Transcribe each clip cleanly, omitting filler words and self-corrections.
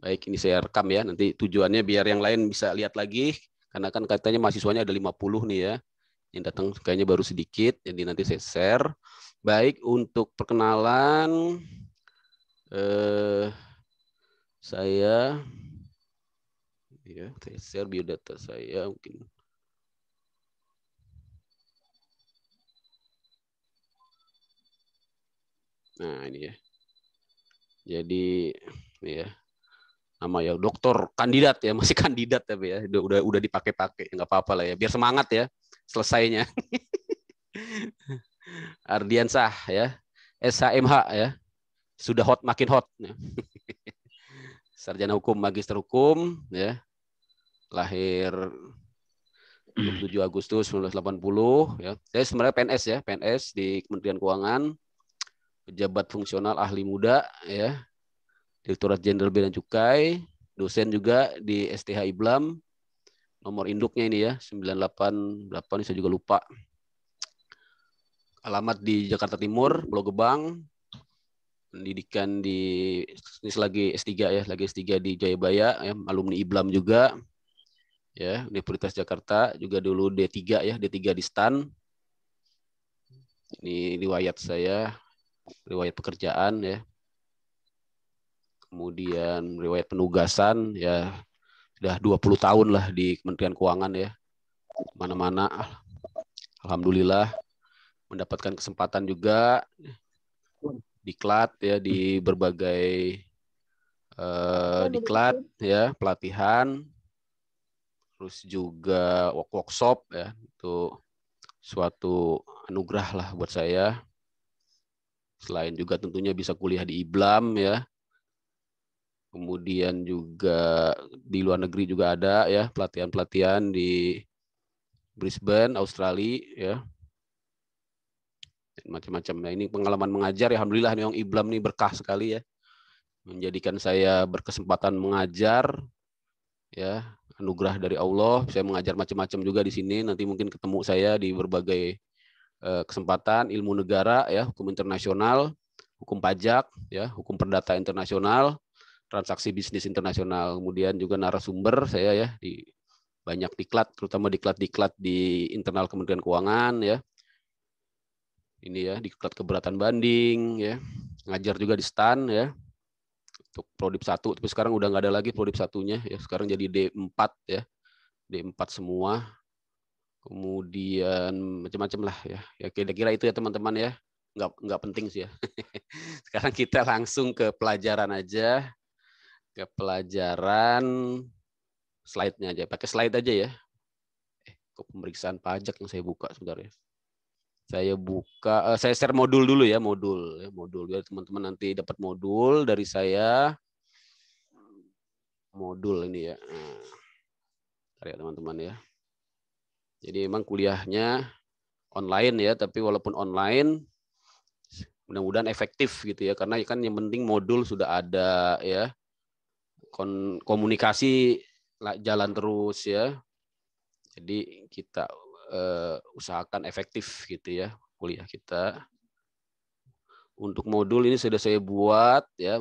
Baik, ini saya rekam ya. Nanti tujuannya biar yang lain bisa lihat lagi. Karena kan katanya mahasiswanya ada 50 nih ya. Yang datang kayaknya baru sedikit. Jadi nanti saya share. Baik, untuk perkenalan saya share biodata saya mungkin. Nah, ini ya. Jadi ini ya. Nama ya dokter kandidat ya, masih kandidat tapi ya. Udah dipakai-pakai, nggak apa-apa lah ya. Biar semangat ya selesainya. Ardiansah ya. SHMH ya. Sudah hot, makin hot. Sarjana hukum, magister hukum ya. Lahir 27 Agustus 1980 ya. Saya sebenarnya PNS ya, PNS di Kementerian Keuangan. Pejabat fungsional ahli muda ya. Direktorat Jenderal Bea dan Cukai, dosen juga di STH IBLAM. Nomor induknya ini ya, 98 berapa nih saya juga lupa. Alamat di Jakarta Timur, Pulau Gebang. Pendidikan di ini lagi S3 ya, lagi S3 di Jayabaya ya, alumni IBLAM juga. Ya, Universitas Jakarta juga dulu D3 ya, D3 di STAN. Ini riwayat saya, riwayat pekerjaan ya. Kemudian riwayat penugasan ya sudah 20 tahun lah di Kementerian Keuangan ya. Mana-mana alhamdulillah mendapatkan kesempatan juga diklat ya di berbagai diklat ya, pelatihan, terus juga workshop ya, itu suatu anugerah lah buat saya. Selain juga tentunya bisa kuliah di IBLAM ya. Kemudian juga di luar negeri juga ada ya pelatihan-pelatihan di Brisbane, Australia ya. Macam-macam. Nah, ini pengalaman mengajar ya, alhamdulillah memang IBLAM ini berkah sekali ya. Menjadikan saya berkesempatan mengajar ya, anugerah dari Allah. Saya mengajar macam-macam juga di sini. Nanti mungkin ketemu saya di berbagai kesempatan, ilmu negara ya, hukum internasional, hukum pajak ya, hukum perdata internasional, transaksi bisnis internasional. Kemudian juga narasumber saya ya di banyak diklat, terutama diklat-diklat di internal Kementerian Keuangan ya. Ini ya, diklat keberatan banding ya. Ngajar juga di STAN ya. Untuk Prodip 1, tapi sekarang udah nggak ada lagi Prodip 1-nya ya. Sekarang jadi D4 ya. D4 semua. Kemudian macam-macam lah ya. Ya kira-kira itu ya teman-teman ya. Nggak penting sih ya. Sekarang kita langsung ke pelajaran aja. Ke pelajaran slide-nya aja. Pakai slide aja ya. Kok pemeriksaan pajak yang saya buka sebentar ya. Saya buka, saya share modul dulu ya, modul biar teman-teman nanti dapat modul dari saya. Modul ini ya. Nah, ya teman-teman ya. Jadi memang kuliahnya online ya, tapi walaupun online mudah-mudahan efektif gitu ya, karena kan yang penting modul sudah ada ya. Komunikasi jalan terus ya. Jadi kita usahakan efektif gitu ya kuliah kita. Untuk modul ini sudah saya buat ya,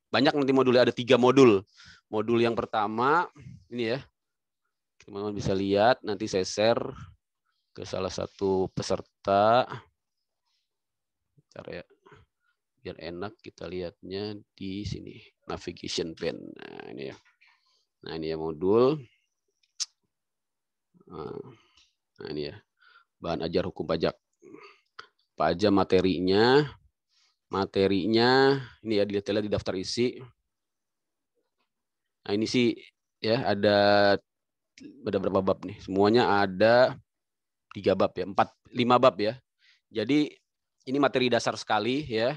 banyak nanti modulnya, ada 3 modul. Modul yang pertama ini ya, teman-teman bisa lihat, nanti saya share ke salah satu peserta. Bentar ya, biar enak kita lihatnya di sini, navigation pane. Nah ini ya, nah ini ya modul. Nah ini ya, bahan ajar hukum pajak. Apa aja materinya? Materinya ini ya, dilihat di daftar isi. Nah ini sih ya, ada berapa bab nih? Semuanya ada 3 bab ya, 5 bab ya. Jadi ini materi dasar sekali ya.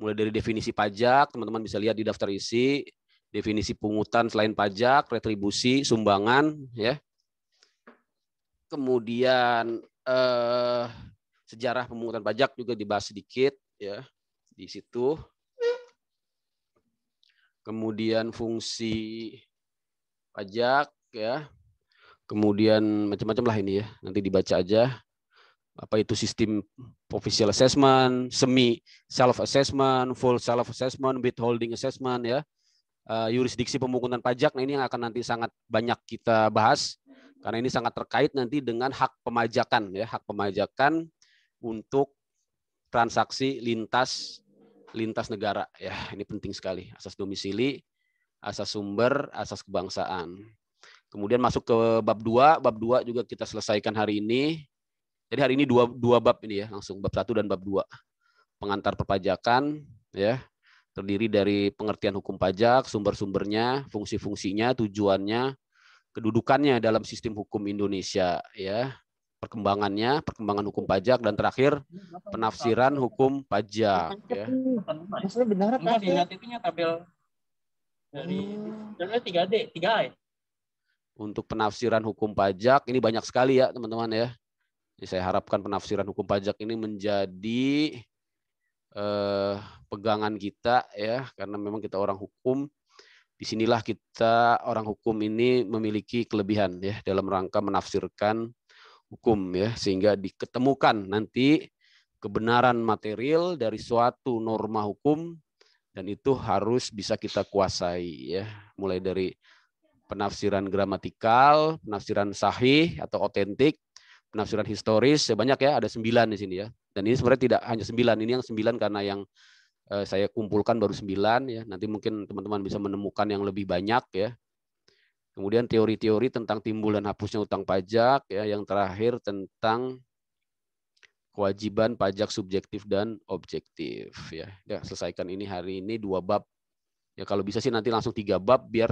Mulai dari definisi pajak, teman-teman bisa lihat di daftar isi, definisi pungutan selain pajak, retribusi, sumbangan ya. Kemudian sejarah pemungutan pajak juga dibahas sedikit ya di situ. Kemudian fungsi pajak ya. Kemudian macam-macam lah ini ya. Nanti dibaca aja. Apa itu sistem official assessment, semi self assessment, full self assessment, withholding assessment ya. yurisdiksi pemungutan pajak. Nah, ini yang akan nanti sangat banyak kita bahas karena ini sangat terkait nanti dengan hak pemajakan ya, hak pemajakan untuk transaksi lintas negara ya. Ini penting sekali. Asas domisili, asas sumber, asas kebangsaan. Kemudian masuk ke bab 2. Bab 2 juga kita selesaikan hari ini. Jadi hari ini dua bab ini ya, langsung bab 1 dan bab 2. Pengantar perpajakan ya, terdiri dari pengertian hukum pajak, sumber-sumbernya, fungsi-fungsinya, tujuannya, kedudukannya dalam sistem hukum Indonesia ya, perkembangan hukum pajak, dan terakhir penafsiran hukum pajak ya. Maksudnya benar apa? Dilihat itunya tabel dari 3D, 3A. Untuk penafsiran hukum pajak ini banyak sekali ya teman-teman ya. Jadi saya harapkan penafsiran hukum pajak ini menjadi pegangan kita ya, karena memang kita orang hukum. Disinilah kita orang hukum ini memiliki kelebihan ya dalam rangka menafsirkan hukum ya, sehingga diketemukan nanti kebenaran material dari suatu norma hukum, dan itu harus bisa kita kuasai ya, mulai dari penafsiran gramatikal, penafsiran sahih atau otentik, penafsiran historis, sebanyak ya, ada 9 di sini ya. Dan ini sebenarnya tidak hanya 9, ini yang 9 karena yang saya kumpulkan baru 9 ya. Nanti mungkin teman-teman bisa menemukan yang lebih banyak ya. Kemudian teori-teori tentang timbul dan hapusnya utang pajak ya. Yang terakhir tentang kewajiban pajak subjektif dan objektif ya. Ya, selesaikan ini hari ini 2 bab. Ya kalau bisa sih nanti langsung 3 bab biar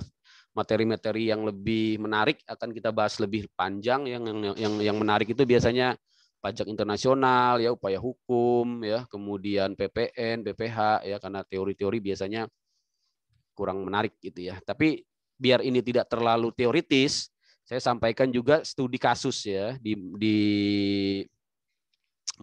materi-materi yang lebih menarik akan kita bahas lebih panjang. Yang menarik itu biasanya pajak internasional ya, upaya hukum ya, kemudian PPN, BPH ya, karena teori-teori biasanya kurang menarik gitu ya. Tapi biar ini tidak terlalu teoritis, saya sampaikan juga studi kasus ya di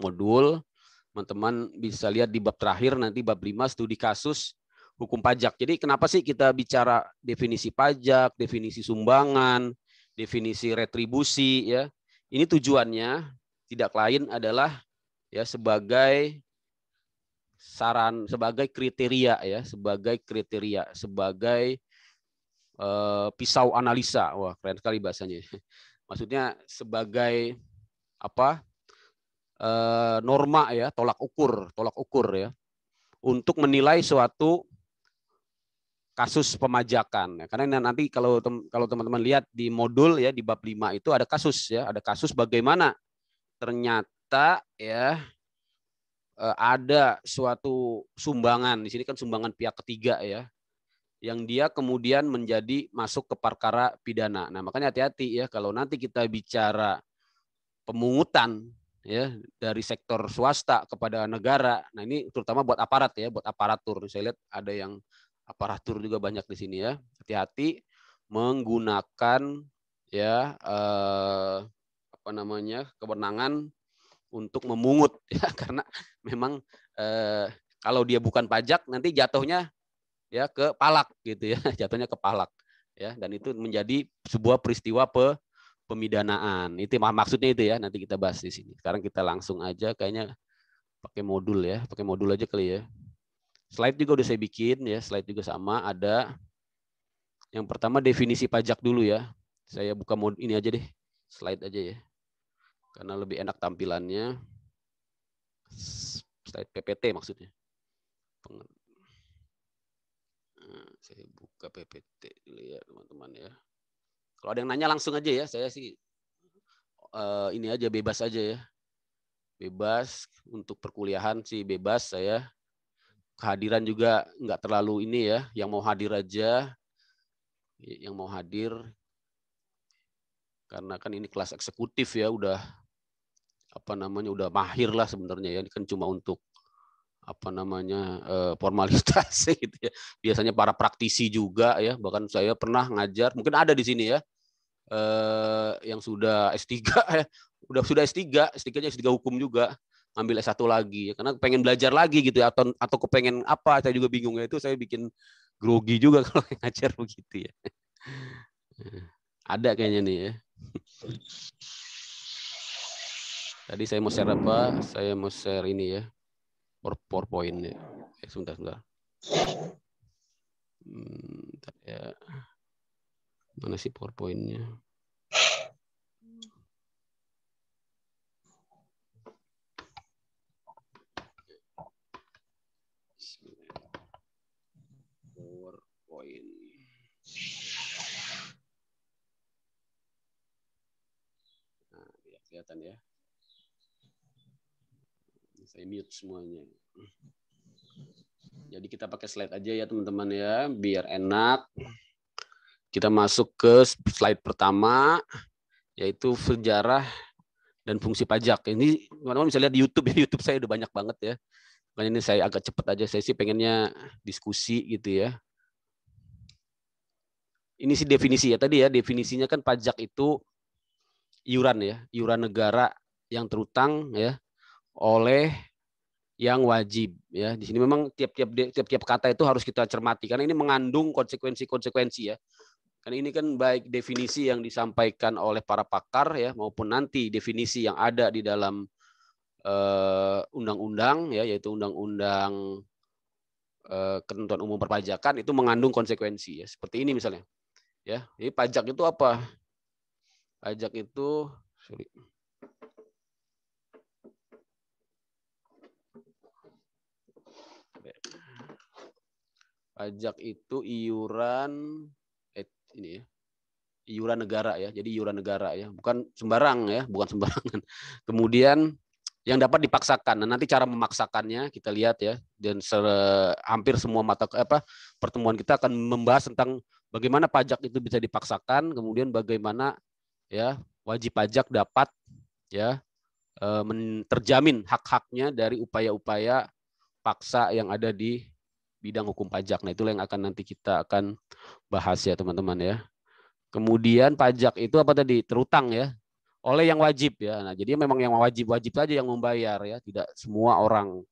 modul. Teman-teman bisa lihat di bab terakhir nanti bab 5 studi kasus hukum pajak. Jadi kenapa sih kita bicara definisi pajak, definisi sumbangan, definisi retribusi ya? Ini tujuannya tidak lain adalah ya sebagai saran, sebagai kriteria ya, sebagai pisau analisa. Wah, keren sekali bahasanya. Maksudnya sebagai apa? Norma ya, tolak ukur ya, untuk menilai suatu kasus pemajakan. Karena nanti kalau teman-teman lihat di modul ya di bab 5 itu ada kasus ya, ada kasus bagaimana ternyata ya ada suatu sumbangan, di sini kan sumbangan pihak ketiga ya, yang dia kemudian menjadi masuk ke perkara pidana. Nah, makanya hati-hati ya kalau nanti kita bicara pemungutan ya dari sektor swasta kepada negara. Nah, ini terutama buat aparat ya, buat aparatur. Saya lihat ada yang aparatur juga banyak di sini ya. Hati-hati menggunakan ya kewenangan untuk memungut ya, karena memang kalau dia bukan pajak nanti jatuhnya ya ke palak gitu ya, jatuhnya ke palak ya, dan itu menjadi sebuah peristiwa pemidanaan. Itu maksudnya itu ya, nanti kita bahas di sini. Sekarang kita langsung aja kayaknya pakai modul ya, pakai modul aja kali ya. Slide juga udah saya bikin ya, slide juga sama ada. Yang pertama definisi pajak dulu ya. Saya buka modul ini aja deh, slide aja ya. Karena lebih enak tampilannya. Slide PPT maksudnya. Nah, saya buka PPT dulu ya teman-teman ya. Kalau ada yang nanya langsung aja ya. Saya sih ini aja bebas aja ya. Bebas untuk perkuliahan sih bebas saya. Kehadiran juga nggak terlalu ini ya. Yang mau hadir aja. Yang mau hadir. Karena kan ini kelas eksekutif ya, udah udah mahir lah sebenarnya ya. Ini kan cuma untuk formalitas gitu ya. Biasanya para praktisi juga ya, bahkan saya pernah ngajar, mungkin ada di sini ya, yang sudah S3 ya, sudah S3, S3-nya S3 hukum juga, ngambil S1 lagi ya, karena pengen belajar lagi gitu ya, atau kepengen apa, saya juga bingung ya, itu saya bikin grogi juga kalau ngajar begitu ya. Ada kayaknya nih ya. Tadi saya mau share apa? Saya mau share ini ya. PowerPoint ya. Sebentar. Mana sih PowerPoint-nya? PowerPoint. Nah, ya, kelihatan ya. Saya mute semuanya. Jadi kita pakai slide aja ya teman-teman ya, biar enak. Kita masuk ke slide pertama, yaitu sejarah dan fungsi pajak. Ini teman-teman bisa lihat di YouTube ya, YouTube saya udah banyak banget ya. Makanya ini saya agak cepat aja, saya sih pengennya diskusi gitu ya. Ini sih definisi ya tadi ya, definisinya kan pajak itu iuran ya, iuran negara yang terutang ya oleh yang wajib ya. Di sini memang tiap-tiap kata itu harus kita cermati karena ini mengandung konsekuensi ya. Karena ini kan baik definisi yang disampaikan oleh para pakar ya maupun nanti definisi yang ada di dalam undang-undang ya, yaitu undang-undang ketentuan umum perpajakan itu mengandung konsekuensi ya. Seperti ini misalnya. Ya, jadi pajak itu apa? Pajak itu pajak itu iuran ini ya. Iuran negara ya. Jadi iuran negara ya, bukan sembarang ya, bukan sembarangan. Kemudian yang dapat dipaksakan. Nah, nanti cara memaksakannya kita lihat ya. Dan hampir semua pertemuan kita akan membahas tentang bagaimana pajak itu bisa dipaksakan, kemudian bagaimana ya wajib pajak dapat ya terjamin hak-haknya dari upaya-upaya paksa yang ada di bidang hukum pajak. Nah, itulah yang akan nanti kita akan bahas ya teman-teman ya. Kemudian pajak itu apa tadi? Terutang ya, oleh yang wajib ya. Nah, jadi memang yang wajib saja yang membayar ya, tidak semua orang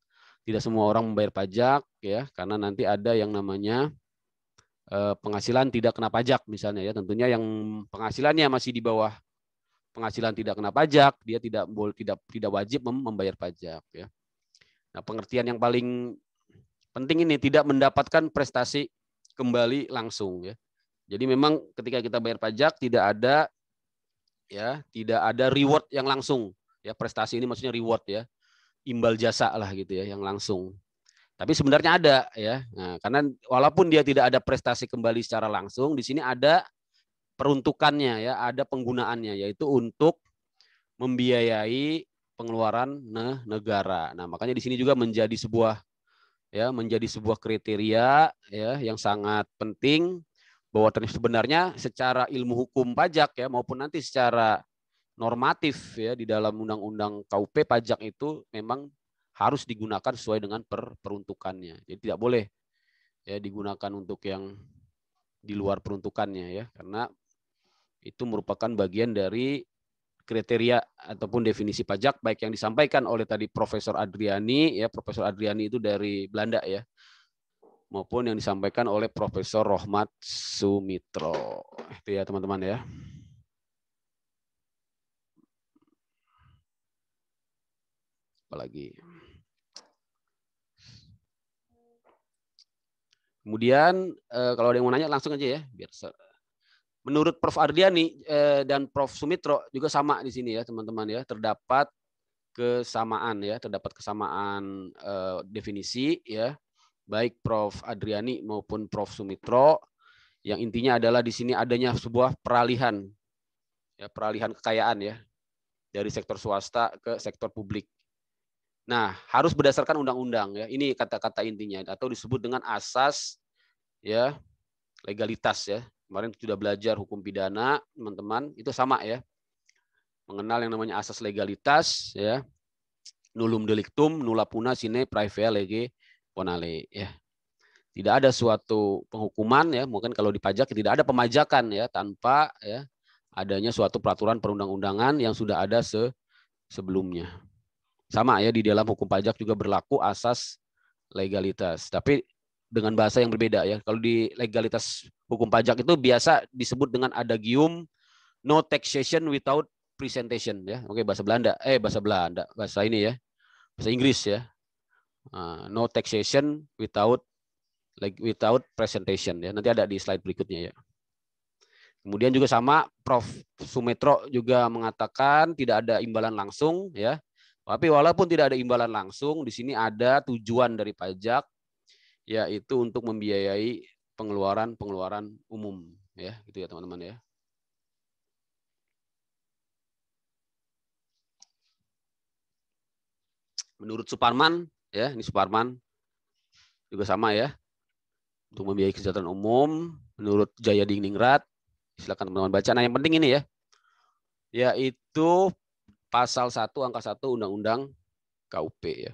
membayar pajak ya, karena nanti ada yang namanya penghasilan tidak kena pajak misalnya ya. Tentunya yang penghasilannya masih di bawah penghasilan tidak kena pajak, dia tidak wajib membayar pajak ya. Nah, pengertian yang paling penting ini tidak mendapatkan prestasi kembali langsung ya. Jadi memang ketika kita bayar pajak tidak ada reward yang langsung ya. Prestasi ini maksudnya reward ya, imbal jasa lah gitu ya yang langsung. Tapi sebenarnya ada ya. Nah, karena walaupun dia tidak ada prestasi kembali secara langsung, di sini ada peruntukannya ya, ada penggunaannya yaitu untuk membiayai pengeluaran negara. Nah, makanya di sini juga menjadi sebuah kriteria ya yang sangat penting bahwa sebenarnya secara ilmu hukum pajak ya maupun nanti secara normatif ya di dalam undang-undang KUP pajak itu memang harus digunakan sesuai dengan peruntukannya. Jadi tidak boleh ya digunakan untuk yang di luar peruntukannya ya, karena itu merupakan bagian dari kriteria ataupun definisi pajak baik yang disampaikan oleh tadi Profesor Adriani ya, Profesor Adriani itu dari Belanda ya, maupun yang disampaikan oleh Profesor Rohmat Sumitro. Itu ya teman-teman ya. Apalagi. Kemudian kalau ada yang mau nanya langsung aja ya, biar menurut Prof Ardiani dan Prof Sumitro juga sama di sini ya teman-teman ya, terdapat kesamaan definisi ya, baik Prof Adriani maupun Prof Sumitro, yang intinya adalah di sini adanya sebuah peralihan kekayaan ya dari sektor swasta ke sektor publik. Nah, harus berdasarkan undang-undang ya. Ini kata-kata intinya atau disebut dengan asas ya legalitas ya. Kemarin sudah belajar hukum pidana, teman-teman, itu sama ya. Mengenal yang namanya asas legalitas ya. Nullum delictum nulla puna sine praevia lege ponale ya. Tidak ada suatu penghukuman ya, mungkin kalau di pajak tidak ada pemajakan ya tanpa ya adanya suatu peraturan perundang-undangan yang sudah ada sebelumnya. Sama ya, di dalam hukum pajak juga berlaku asas legalitas, tapi dengan bahasa yang berbeda ya. Kalau di legalitas hukum pajak itu biasa disebut dengan adagium no taxation without presentation ya. Oke, bahasa ini ya. Bahasa Inggris ya. No taxation without presentation ya. Nanti ada di slide berikutnya ya. Kemudian juga sama Prof. Sumetro juga mengatakan tidak ada imbalan langsung ya. Tapi walaupun tidak ada imbalan langsung, di sini ada tujuan dari pajak yaitu untuk membiayai pengeluaran umum ya, gitu ya teman-teman ya. Menurut Suparman ya, ini Suparman juga sama ya. Untuk membiayai kesejahteraan umum menurut Jaya Diningrat. Silakan teman-teman baca. Nah, yang penting ini ya. Yaitu pasal 1 angka 1 Undang-Undang KUP ya.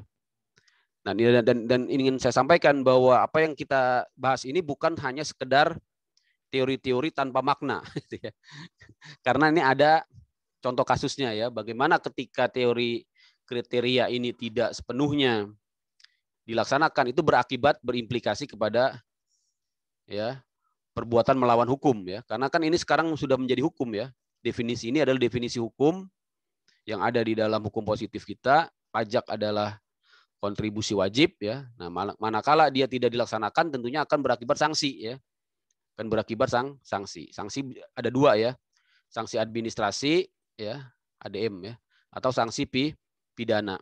Nah, dan ingin saya sampaikan bahwa apa yang kita bahas ini bukan hanya sekedar teori-teori tanpa makna gitu ya. Karena ini ada contoh kasusnya ya, bagaimana ketika teori kriteria ini tidak sepenuhnya dilaksanakan itu berimplikasi kepada ya perbuatan melawan hukum ya. Karena kan ini sekarang sudah menjadi hukum ya. Definisi ini adalah definisi hukum yang ada di dalam hukum positif kita. Pajak adalah kontribusi wajib ya. Nah, manakala dia tidak dilaksanakan tentunya akan berakibat sanksi ya. Akan berakibat sanksi. Sanksi ada dua ya. Sanksi administrasi ya, ADM ya, atau sanksi pidana.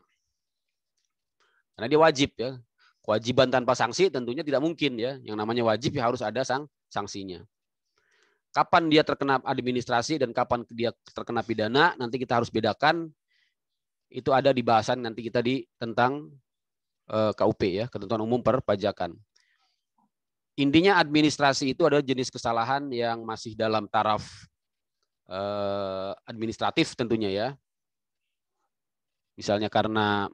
Karena dia wajib ya. Kewajiban tanpa sanksi tentunya tidak mungkin ya. Yang namanya wajib ya harus ada sanksinya. Kapan dia terkena administrasi dan kapan dia terkena pidana, nanti kita harus bedakan. Itu ada di bahasan nanti kita tentang KUP ya, Ketentuan Umum Perpajakan. Intinya administrasi itu adalah jenis kesalahan yang masih dalam taraf administratif tentunya ya. Misalnya karena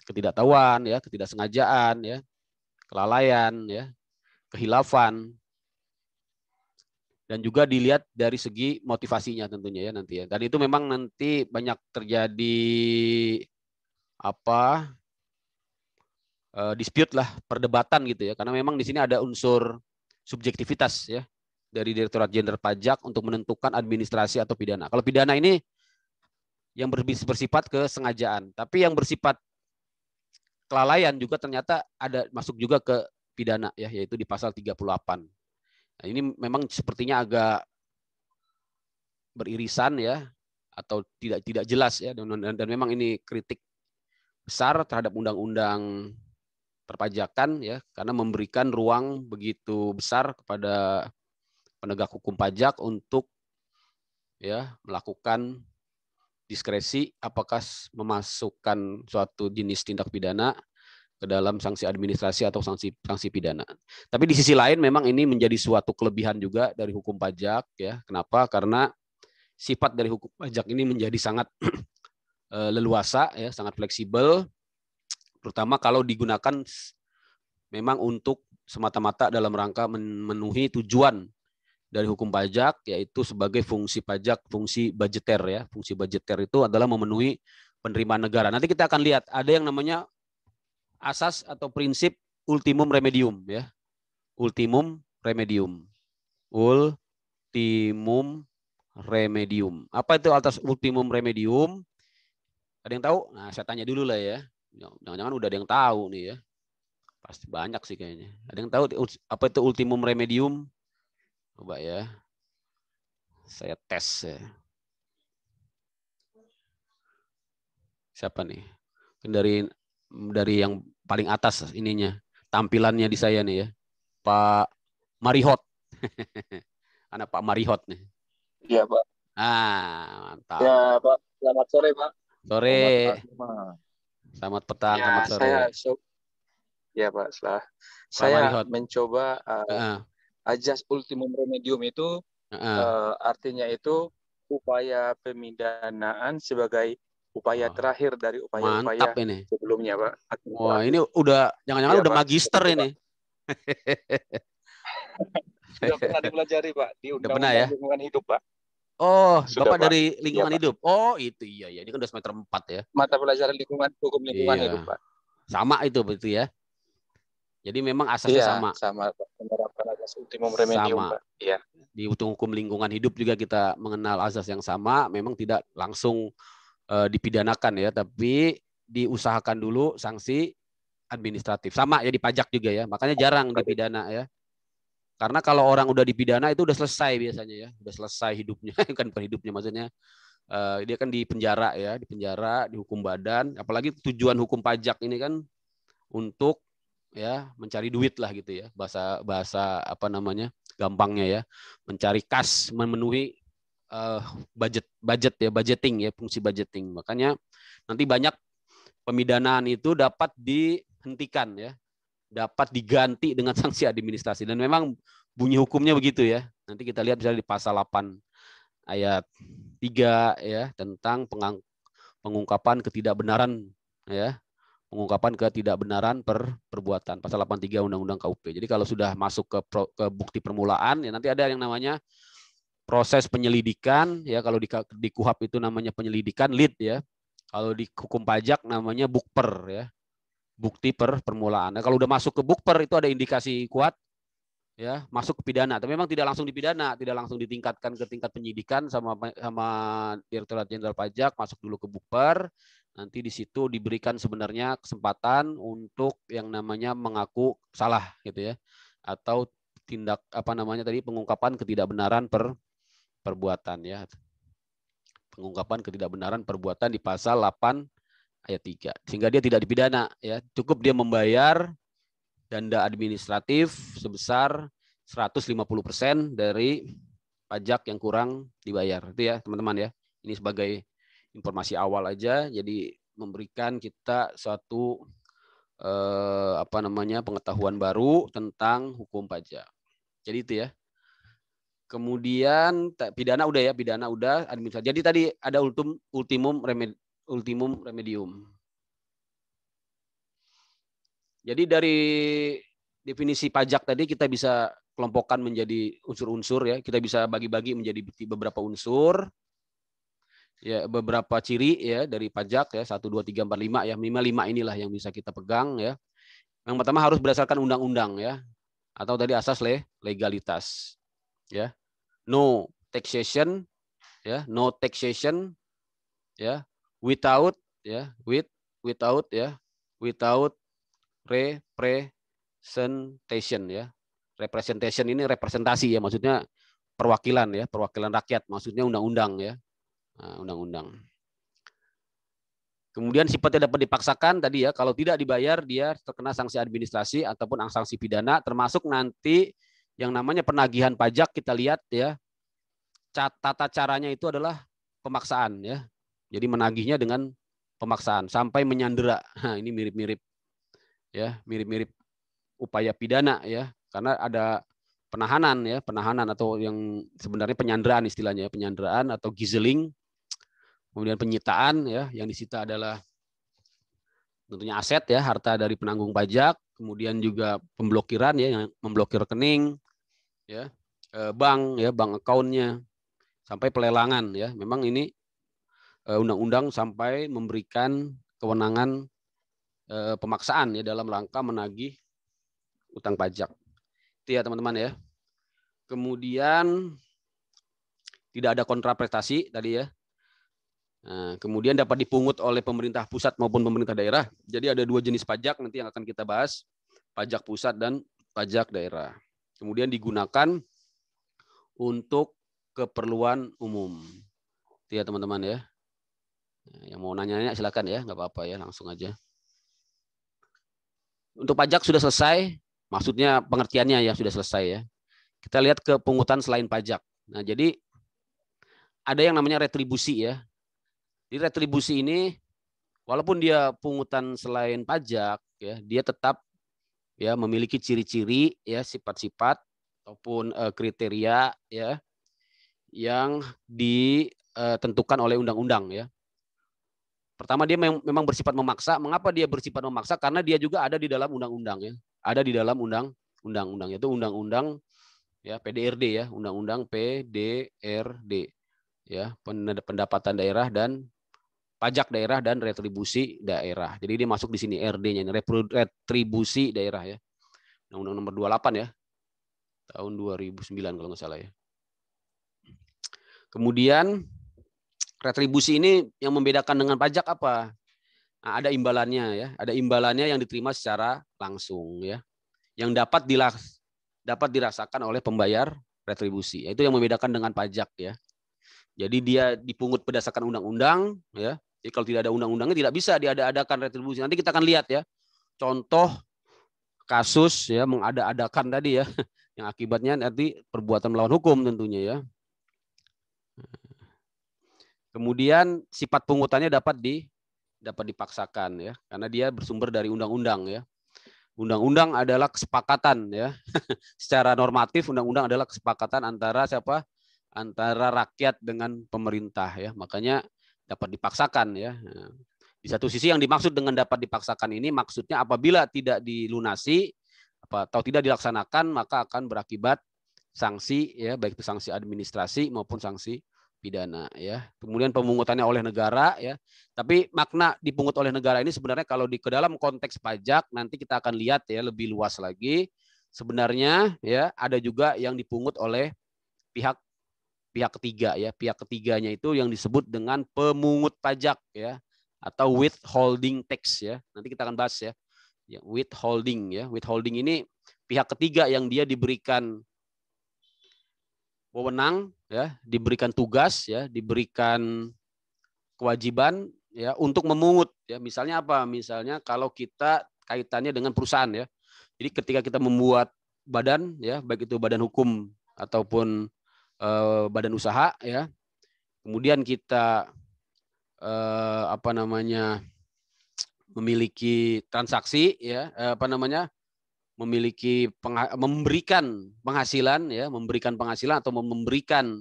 ketidaktahuan ya, ketidaksengajaan ya, kelalaian ya, kehilafan. Dan juga dilihat dari segi motivasinya tentunya ya nanti ya. Dan itu memang nanti banyak terjadi dispute lah, perdebatan gitu ya. Karena memang di sini ada unsur subjektivitas ya dari Direktorat Jenderal Pajak untuk menentukan administrasi atau pidana. Kalau pidana ini yang bersifat kesengajaan, tapi yang bersifat kelalaian juga ternyata ada masuk juga ke pidana ya, yaitu di pasal 38. Nah, ini memang sepertinya agak beririsan ya atau tidak jelas ya dan memang ini kritik besar terhadap undang-undang perpajakan ya karena memberikan ruang begitu besar kepada penegak hukum pajak untuk ya melakukan diskresi apakah memasukkan suatu jenis tindak pidana ke dalam sanksi administrasi atau sanksi pidana. Tapi di sisi lain memang ini menjadi suatu kelebihan juga dari hukum pajak ya. Kenapa? Karena sifat dari hukum pajak ini menjadi sangat leluasa ya, sangat fleksibel, terutama kalau digunakan memang untuk semata-mata dalam rangka memenuhi tujuan dari hukum pajak, yaitu sebagai fungsi pajak, fungsi budgeter ya. Fungsi budgeter itu adalah memenuhi penerimaan negara. Nanti kita akan lihat ada yang namanya asas atau prinsip ultimum remedium ya. Ultimum remedium. Ultimum remedium. Apa itu atas ultimum remedium? Ada yang tahu? Nah, saya tanya dulu lah ya. Jangan-jangan udah ada yang tahu nih ya. Pasti banyak sih kayaknya. Ada yang tahu apa itu ultimum remedium? Coba ya. Saya tes ya. Siapa nih? Dari yang paling atas ininya. Tampilannya di saya nih ya. Pak Marihot. Anak Pak Marihot nih. Iya, Pak. Mantap. Ya, Pak. Selamat sore, Pak. Sore. Selamat petang, ya, selamat sore. Ya, Pak. Saya mencoba ajas ultimum remedium itu artinya itu upaya pemidanaan sebagai upaya terakhir dari upaya-upaya sebelumnya, Pak. Wah, ini udah jangan-jangan udah magister ini. Sudah pernah dipelajari, Pak, di Undang-Undang Lingkungan Hidup, Pak. Oh, sudah, Bapak dari lingkungan hidup. Oh, itu iya ya. Ini kan udah semester 4 ya. Mata pelajaran hukum lingkungan hidup, Pak. Sama itu betul ya. Jadi memang asasnya sama. Sama menerapkan asas ultimum remedium, Pak. Iya. Di hukum lingkungan hidup juga kita mengenal asas yang sama, memang tidak langsung dipidanakan ya, tapi diusahakan dulu sanksi administratif. Sama ya di pajak juga ya. Makanya jarang dipidana ya. Karena kalau orang udah dipidana itu udah selesai biasanya ya, udah selesai hidupnya, kan hidupnya maksudnya dia kan di penjara ya, di penjara, dihukum badan. Apalagi tujuan hukum pajak ini kan untuk ya mencari duit lah gitu ya, bahasa apa namanya gampangnya ya, mencari kas, memenuhi budget ya, budgeting ya, fungsi budgeting. Makanya nanti banyak pemidanaan itu dapat dihentikan ya, dapat diganti dengan sanksi administrasi, dan memang bunyi hukumnya begitu ya. Nanti kita lihat misalnya di pasal 8 ayat 3 ya, tentang pengungkapan ketidakbenaran ya, pengungkapan ketidakbenaran perbuatan, pasal 83 Undang-Undang KUP. Jadi kalau sudah masuk ke bukti permulaan ya, nanti ada yang namanya proses penyelidikan ya, kalau di KUHAP itu namanya penyelidikan lead ya. Kalau di hukum pajak namanya bukper ya, bukti permulaan. Nah, kalau udah masuk ke bukper itu ada indikasi kuat ya, masuk ke pidana. Tapi memang tidak langsung dipidana, tidak langsung ditingkatkan ke tingkat penyidikan sama Direktorat Jenderal Pajak, masuk dulu ke bukper. Nanti di situ diberikan sebenarnya kesempatan untuk yang namanya mengaku salah gitu ya, atau tindak apa namanya tadi, pengungkapan ketidakbenaran perbuatan ya. Pengungkapan ketidakbenaran perbuatan di pasal 8 ayat 3. Sehingga dia tidak dipidana ya, cukup dia membayar denda administratif sebesar 150% dari pajak yang kurang dibayar. Itu ya, teman-teman ya. Ini sebagai informasi awal aja, jadi memberikan kita suatu apa namanya pengetahuan baru tentang hukum pajak. Jadi itu ya. Kemudian pidana udah ya, pidana udah, administrasi. Jadi tadi ada ultimum remedium. Jadi dari definisi pajak tadi kita bisa kelompokkan menjadi unsur-unsur ya. Kita bisa bagi-bagi menjadi beberapa unsur. Ya, beberapa ciri ya dari pajak ya, 1 2 3 4 5 ya. Minimal 5 inilah yang bisa kita pegang ya. Yang pertama harus berdasarkan undang-undang ya. Atau tadi asas legalitas. Ya. No taxation ya, no taxation ya, without representation ya. Representation ini representasi ya, maksudnya perwakilan ya, perwakilan rakyat, maksudnya undang-undang ya. Nah, undang-undang. Kemudian sifatnya dapat dipaksakan tadi ya, kalau tidak dibayar dia terkena sanksi administrasi ataupun sanksi pidana, termasuk nanti yang namanya penagihan pajak. Kita lihat ya, tata caranya itu adalah pemaksaan ya. Jadi menagihnya dengan pemaksaan sampai menyandera. Nah, ini mirip-mirip ya, mirip-mirip upaya pidana ya, karena ada penahanan ya, penahanan atau yang sebenarnya penyanderaan istilahnya, penyanderaan atau giseling. Kemudian penyitaan ya, yang disita adalah tentunya aset ya, harta dari penanggung pajak. Kemudian juga pemblokiran ya, yang memblokir rekening ya, bank ya, bank account-nya, sampai pelelangan ya. Memang ini undang-undang sampai memberikan kewenangan pemaksaan ya dalam rangka menagih utang pajak. Itu ya teman-teman ya. Kemudian tidak ada kontraprestasi tadi ya. Nah, kemudian dapat dipungut oleh pemerintah pusat maupun pemerintah daerah. Jadi ada 2 jenis pajak nanti yang akan kita bahas, pajak pusat dan pajak daerah. Kemudian digunakan untuk keperluan umum. Itu ya teman-teman ya. Yang mau nanya-nanya silakan ya, nggak apa-apa ya, langsung aja. Untuk pajak sudah selesai, maksudnya pengertiannya ya sudah selesai ya. Kita lihat ke pungutan selain pajak. Nah, jadi ada yang namanya retribusi ya. Di retribusi ini walaupun dia pungutan selain pajak ya, dia tetap ya memiliki ciri-ciri ya, sifat-sifat ataupun kriteria ya yang ditentukan oleh undang-undang ya. Pertama, dia memang bersifat memaksa. Mengapa dia bersifat memaksa? Karena dia juga ada di dalam undang-undang ya. Ada di dalam undang-undang, yaitu undang-undang ya PDRD ya, undang-undang PDRD ya, pendapatan daerah dan pajak daerah dan retribusi daerah. Jadi dia masuk di sini RD-nya, ini retribusi daerah ya. Undang-undang nomor 28 ya, tahun 2009 kalau nggak salah ya. Kemudian retribusi ini yang membedakan dengan pajak apa? Nah, ada imbalannya ya, ada imbalannya yang diterima secara langsung ya, yang dapat dapat dirasakan oleh pembayar retribusi. Itu yang membedakan dengan pajak ya. Jadi dia dipungut berdasarkan undang-undang ya. Jadi kalau tidak ada undang-undangnya tidak bisa diada-adakan retribusi. Nanti kita akan lihat ya. Contoh kasus ya mengada-adakan tadi ya yang akibatnya nanti perbuatan melawan hukum tentunya ya. Kemudian sifat pungutannya dapat dipaksakan ya karena dia bersumber dari undang-undang ya. Undang-undang adalah kesepakatan ya. Secara normatif undang-undang adalah kesepakatan antara siapa? Antara rakyat dengan pemerintah ya. Makanya dapat dipaksakan ya. Di satu sisi yang dimaksud dengan dapat dipaksakan ini maksudnya apabila tidak dilunasi atau tidak dilaksanakan maka akan berakibat sanksi ya, baik itu sanksi administrasi maupun sanksi pidana ya. Kemudian pemungutannya oleh negara ya. Tapi makna dipungut oleh negara ini sebenarnya kalau ke dalam konteks pajak nanti kita akan lihat ya lebih luas lagi. Sebenarnya ya ada juga yang dipungut oleh pihak ketiga ya. Pihak ketiganya itu yang disebut dengan pemungut pajak ya atau withholding tax ya. Nanti kita akan bahas ya. Withholding ya. Withholding ini pihak ketiga yang dia diberikan wewenang ya, diberikan tugas ya, diberikan kewajiban ya untuk memungut ya. Misalnya apa? Misalnya kalau kita kaitannya dengan perusahaan ya. Jadi ketika kita membuat badan ya, baik itu badan hukum ataupun badan usaha ya. Kemudian kita memiliki transaksi ya, memberikan penghasilan ya, memberikan penghasilan atau memberikan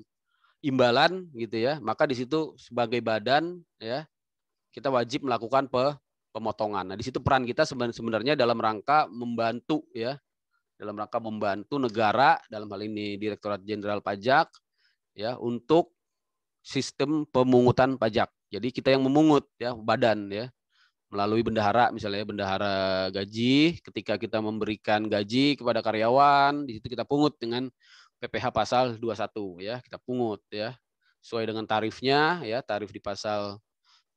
imbalan gitu ya, maka di situ sebagai badan ya kita wajib melakukan pemotongan. Nah, di situ peran kita sebenarnya dalam rangka membantu ya, dalam rangka membantu negara dalam hal ini Direktorat Jenderal Pajak ya untuk sistem pemungutan pajak. Jadi kita yang memungut ya, badan ya. Melalui bendahara misalnya bendahara gaji, ketika kita memberikan gaji kepada karyawan, di situ kita pungut dengan PPh pasal 21 ya, kita pungut ya. Sesuai dengan tarifnya ya, tarif di pasal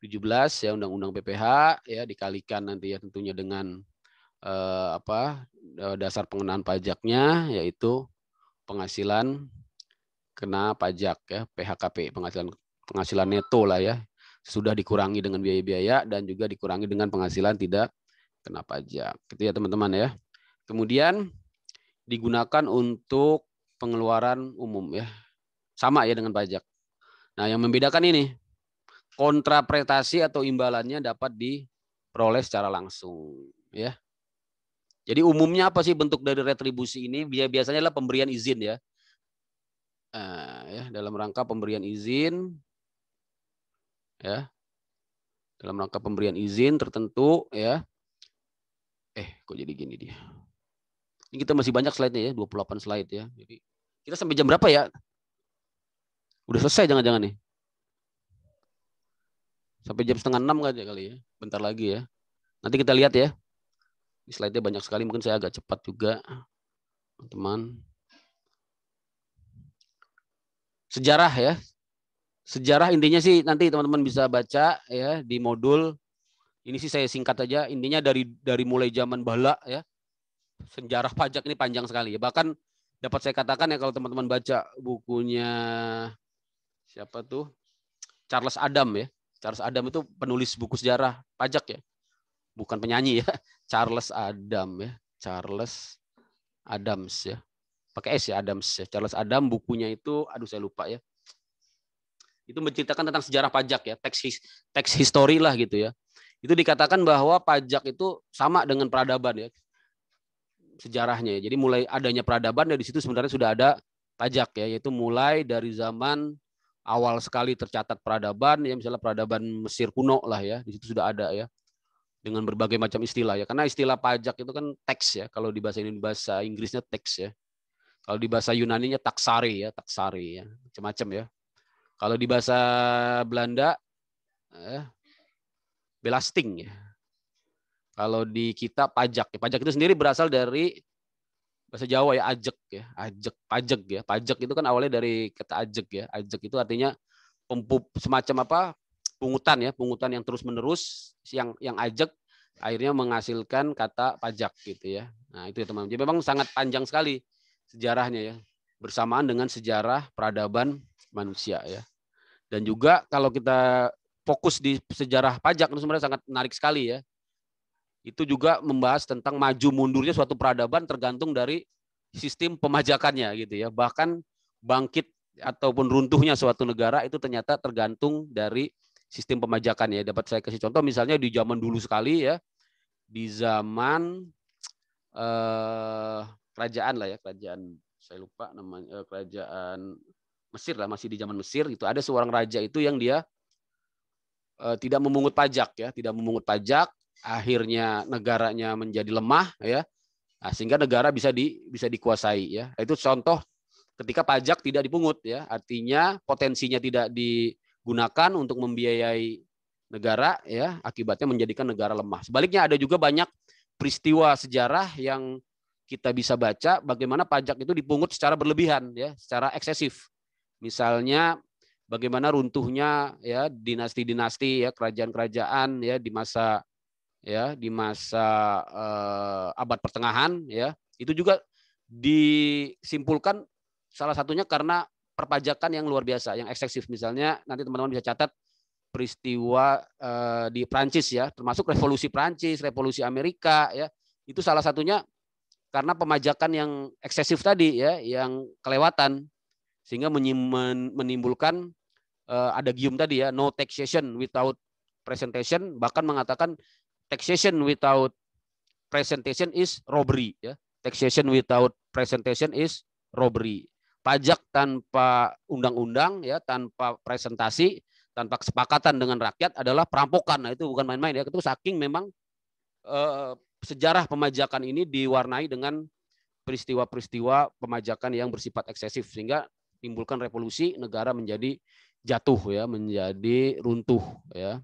17 ya Undang-Undang PPh ya dikalikan nanti ya tentunya dengan dasar pengenaan pajaknya yaitu penghasilan kena pajak ya, PHKP, penghasilan neto lah ya. Sudah dikurangi dengan biaya-biaya dan juga dikurangi dengan penghasilan tidak kena pajak. Gitu ya teman-teman ya. Kemudian digunakan untuk pengeluaran umum ya. Sama ya dengan pajak. Nah, yang membedakan ini kontrapretasi atau imbalannya dapat diperoleh secara langsung ya. Jadi umumnya apa sih bentuk dari retribusi ini? Biasanya adalah pemberian izin ya. Ya dalam rangka pemberian izin ya, dalam rangka pemberian izin tertentu ya. Kok jadi gini dia? Ini kita masih banyak slide-nya ya, 28 slide ya. Jadi kita sampai jam berapa ya? Udah selesai jangan-jangan nih? Sampai jam 5:30 kali ya, bentar lagi ya. Nanti kita lihat ya. Ini slide-nya banyak sekali, mungkin saya agak cepat juga, teman-teman. Sejarah ya. Sejarah intinya sih nanti teman-teman bisa baca ya di modul. Ini sih saya singkat aja. Intinya dari mulai zaman bala ya. Sejarah pajak ini panjang sekali ya. Bahkan dapat saya katakan ya kalau teman-teman baca bukunya siapa tuh? Charles Adam ya. Charles Adam itu penulis buku sejarah pajak ya. Bukan penyanyi ya. Charles Adam ya. Charles Adams ya. Pakai S ya, Adams ya. Charles Adam bukunya itu aduh saya lupa ya. Itu menceritakan tentang sejarah pajak ya, teks history lah gitu ya. Itu dikatakan bahwa pajak itu sama dengan peradaban ya, sejarahnya. Jadi mulai adanya peradaban dari situ sebenarnya sudah ada pajak ya, yaitu mulai dari zaman awal sekali tercatat peradaban ya, misalnya peradaban Mesir kuno lah ya, di situ sudah ada ya, dengan berbagai macam istilah ya. Karena istilah pajak itu kan teks ya, kalau di bahasa Inggrisnya teks ya. Kalau di bahasa Yunaninya taksari ya, macam-macam ya. Kalau di bahasa Belanda, belasting ya. Kalau di kita pajak. Pajak itu sendiri berasal dari bahasa Jawa ya, ajek ya, pajak ya. Pajak itu kan awalnya dari kata ajek ya. Ajek itu artinya semacam apa? Pungutan ya, pungutan yang terus-menerus, yang ajek akhirnya menghasilkan kata pajak gitu ya. Nah itu ya teman-teman. Jadi memang sangat panjang sekali sejarahnya ya, bersamaan dengan sejarah peradaban manusia ya. Dan juga kalau kita fokus di sejarah pajak itu sebenarnya sangat menarik sekali ya. Itu juga membahas tentang maju mundurnya suatu peradaban tergantung dari sistem pemajakannya gitu ya. Bahkan bangkit ataupun runtuhnya suatu negara itu ternyata tergantung dari sistem pemajakan ya. Dapat saya kasih contoh misalnya di zaman dulu sekali ya, di zaman kerajaan lah ya, kerajaan saya lupa namanya, kerajaan Mesir lah, masih di zaman Mesir itu ada seorang raja itu yang dia tidak memungut pajak ya, tidak memungut pajak, akhirnya negaranya menjadi lemah ya, nah, sehingga negara bisa dikuasai ya. Itu contoh ketika pajak tidak dipungut ya, artinya potensinya tidak digunakan untuk membiayai negara ya, akibatnya menjadikan negara lemah. Sebaliknya ada juga banyak peristiwa sejarah yang kita bisa baca bagaimana pajak itu dipungut secara berlebihan ya, secara eksesif. Misalnya bagaimana runtuhnya ya dinasti-dinasti ya, kerajaan-kerajaan ya di masa abad pertengahan ya. Itu juga disimpulkan salah satunya karena perpajakan yang luar biasa, yang eksesif. Misalnya nanti teman-teman bisa catat peristiwa di Prancis ya, termasuk revolusi Prancis, revolusi Amerika ya. Itu salah satunya karena pemajakan yang eksesif tadi ya, yang kelewatan, sehingga menimbulkan adagium tadi ya, no taxation without presentation, bahkan mengatakan taxation without presentation is robbery ya. Taxation without presentation is robbery. Pajak tanpa undang-undang ya, tanpa presentasi, tanpa kesepakatan dengan rakyat adalah perampokan. Nah, itu bukan main-main ya. Itu saking memang sejarah pemajakan ini diwarnai dengan peristiwa-peristiwa pemajakan yang bersifat eksesif, sehingga timbulkan revolusi, negara menjadi jatuh ya, menjadi runtuh ya.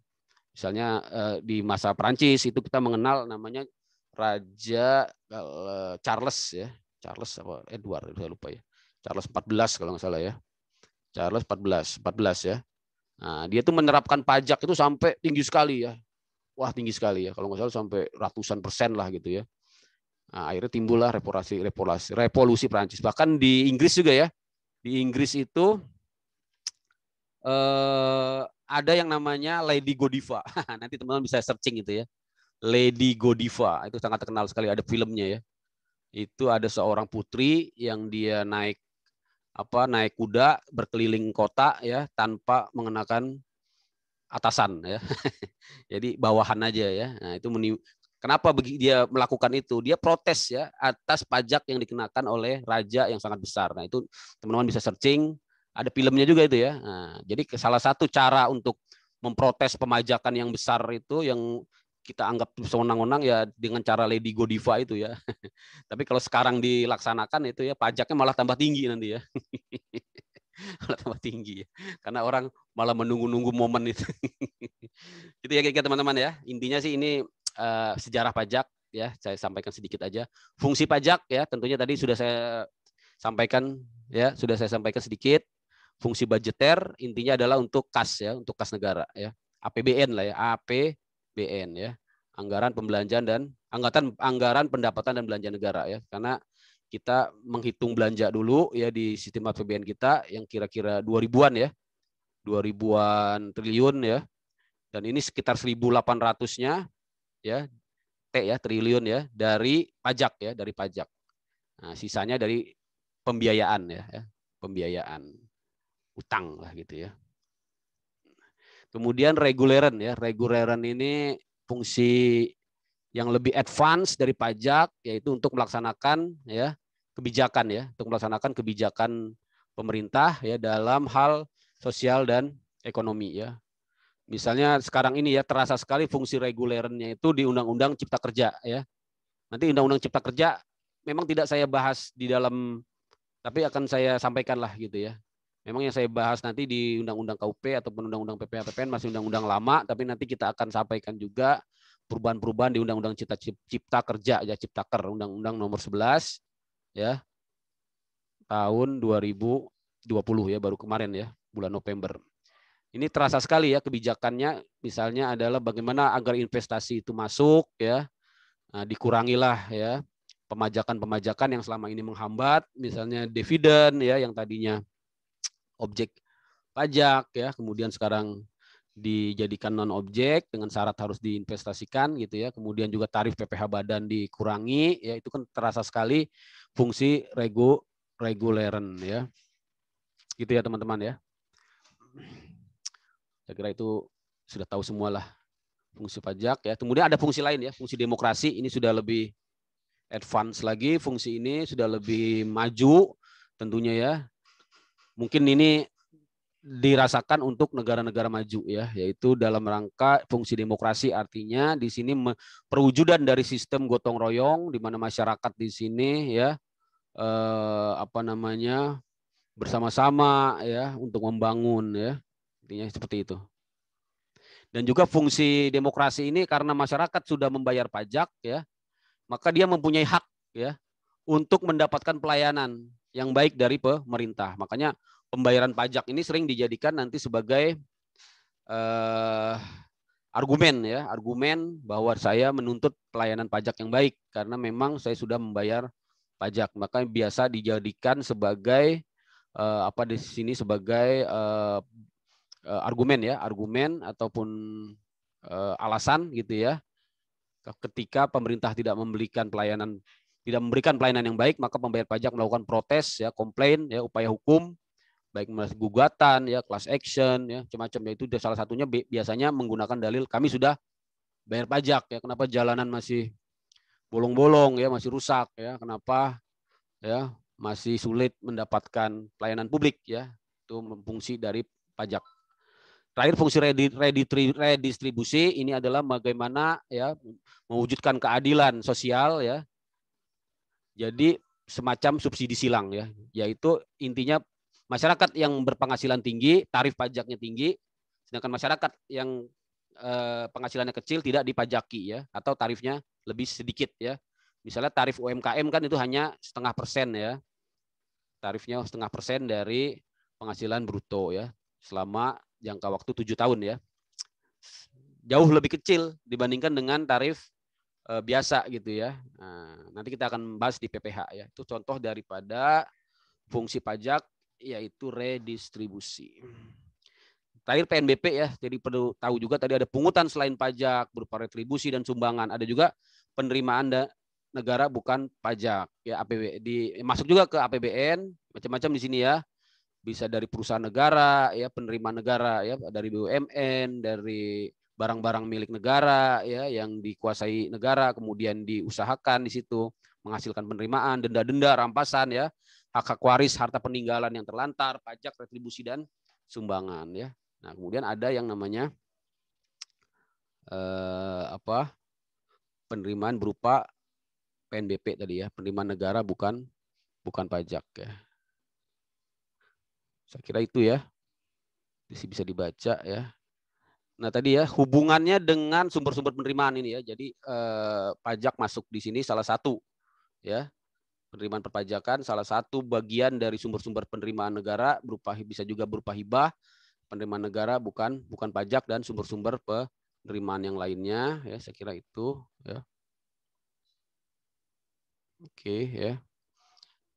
Misalnya di masa Prancis itu kita mengenal namanya Raja Charles ya, Charles apa Edward saya lupa ya, Charles 14 kalau nggak salah ya, Charles 14 ya. Nah, dia tuh menerapkan pajak itu sampai tinggi sekali ya, wah tinggi sekali ya, kalau nggak salah sampai ratusan persen lah gitu ya. Nah, akhirnya timbullah revolusi Prancis. Bahkan di Inggris juga ya, di Inggris itu ada yang namanya Lady Godiva. Nanti teman-teman bisa searching itu ya. Lady Godiva itu sangat terkenal sekali, ada filmnya ya. Itu ada seorang putri yang dia naik kuda berkeliling kota ya tanpa mengenakan atasan ya. Jadi bawahan aja ya. Nah, itu kenapa dia melakukan itu? Dia protes ya atas pajak yang dikenakan oleh raja yang sangat besar. Nah, itu teman-teman bisa searching, ada filmnya juga itu ya. Nah, jadi salah satu cara untuk memprotes pemajakan yang besar itu yang kita anggap sewenang-wenang ya dengan cara Lady Godiva itu ya. Tapi kalau sekarang dilaksanakan itu ya pajaknya malah tambah tinggi nanti ya. Malah tambah tinggi ya. Karena orang malah menunggu-nunggu momen itu. Itu ya teman-teman ya. Intinya sih ini sejarah pajak ya, saya sampaikan sedikit aja. Fungsi pajak ya tentunya tadi sudah saya sampaikan ya, sedikit. Fungsi budgeter intinya adalah untuk kas ya, untuk kas negara ya. APBN lah ya, APBN ya. Anggaran pembelanjaan dan anggaran pendapatan dan belanja negara ya. Karena kita menghitung belanja dulu ya di sistem APBN kita yang kira-kira 2000-an ya. 2000-an triliun ya. Dan ini sekitar 1.800-nya ya, triliun ya dari pajak ya, dari pajak. Nah, sisanya dari pembiayaan ya, pembiayaan utang lah gitu ya. Kemudian reguleran ya, reguleran ini fungsi yang lebih advance dari pajak, yaitu untuk melaksanakan ya kebijakan ya, untuk melaksanakan kebijakan pemerintah ya dalam hal sosial dan ekonomi ya. Misalnya sekarang ini ya terasa sekali fungsi regulerannya itu di Undang-Undang Cipta Kerja ya. Nanti Undang-Undang Cipta Kerja memang tidak saya bahas di dalam, tapi akan saya sampaikan lah gitu ya. Memang yang saya bahas nanti di Undang-Undang KUP ataupun Undang-Undang PPAPPN masih undang-undang lama, tapi nanti kita akan sampaikan juga perubahan-perubahan di Undang-Undang Cipta Kerja ya, Ciptaker, Undang-Undang nomor 11 ya tahun 2020 ya, baru kemarin ya, bulan November. Ini terasa sekali ya kebijakannya, misalnya adalah bagaimana agar investasi itu masuk ya, nah, dikurangilah ya pemajakan-pemajakan yang selama ini menghambat, misalnya dividen ya yang tadinya objek pajak ya, kemudian sekarang dijadikan non objek dengan syarat harus diinvestasikan gitu ya. Kemudian juga tarif PPh badan dikurangi ya, itu kan terasa sekali fungsi reguleren ya. Gitu ya teman-teman ya. Saya kira itu sudah tahu semua lah fungsi pajak ya. Kemudian ada fungsi lain ya, fungsi demokrasi, ini sudah lebih advance lagi, fungsi ini sudah lebih maju tentunya ya. Mungkin ini dirasakan untuk negara-negara maju ya, yaitu dalam rangka fungsi demokrasi, artinya di sini perwujudan dari sistem gotong royong di mana masyarakat di sini ya bersama-sama ya untuk membangun ya, intinya seperti itu. Dan juga fungsi demokrasi ini karena masyarakat sudah membayar pajak ya, maka dia mempunyai hak ya untuk mendapatkan pelayanan yang baik dari pemerintah. Makanya pembayaran pajak ini sering dijadikan nanti sebagai argumen bahwa saya menuntut pelayanan pajak yang baik karena memang saya sudah membayar pajak. Maka biasa dijadikan sebagai di sini sebagai argumen ataupun alasan gitu ya. Ketika pemerintah tidak memberikan pelayanan yang baik, maka pembayar pajak melakukan protes ya, komplain ya, upaya hukum baik gugatan ya, class action ya, macam-macam. Itu salah satunya biasanya menggunakan dalil kami sudah bayar pajak ya, kenapa jalanan masih bolong-bolong ya, masih rusak ya, kenapa ya masih sulit mendapatkan pelayanan publik ya. Itu fungsi dari pajak. Terakhir fungsi redistribusi ini adalah bagaimana ya mewujudkan keadilan sosial ya. Jadi semacam subsidi silang ya, yaitu intinya masyarakat yang berpenghasilan tinggi, tarif pajaknya tinggi, sedangkan masyarakat yang penghasilannya kecil tidak dipajaki ya, atau tarifnya lebih sedikit ya. Misalnya tarif UMKM kan itu hanya 0,5% ya, tarifnya 0,5% dari penghasilan bruto ya, selama jangka waktu 7 tahun ya. Jauh lebih kecil dibandingkan dengan tarif biasa gitu ya. Nah, nanti kita akan bahas di PPh ya. Itu contoh daripada fungsi pajak yaitu redistribusi. Terakhir PNBP ya. Jadi perlu tahu juga tadi ada pungutan selain pajak berupa retribusi dan sumbangan. Ada juga penerimaan negara bukan pajak ya, masuk juga ke APBN, macam-macam di sini ya. Bisa dari perusahaan negara ya, penerimaan negara ya, dari BUMN, dari barang-barang milik negara ya yang dikuasai negara kemudian diusahakan di situ menghasilkan penerimaan, denda-denda, rampasan ya, hak-hak waris, harta peninggalan yang terlantar, pajak, retribusi dan sumbangan ya. Nah, kemudian ada yang namanya penerimaan berupa PNBP tadi ya, penerimaan negara bukan pajak ya. Saya kira itu ya. Bisa dibaca ya. Nah tadi ya hubungannya dengan sumber-sumber penerimaan ini ya. Jadi pajak masuk di sini salah satu ya, penerimaan perpajakan salah satu bagian dari sumber-sumber penerimaan negara, bisa juga berupa hibah, penerimaan negara bukan pajak, dan sumber-sumber penerimaan yang lainnya ya. Saya kira itu ya. Oke ya.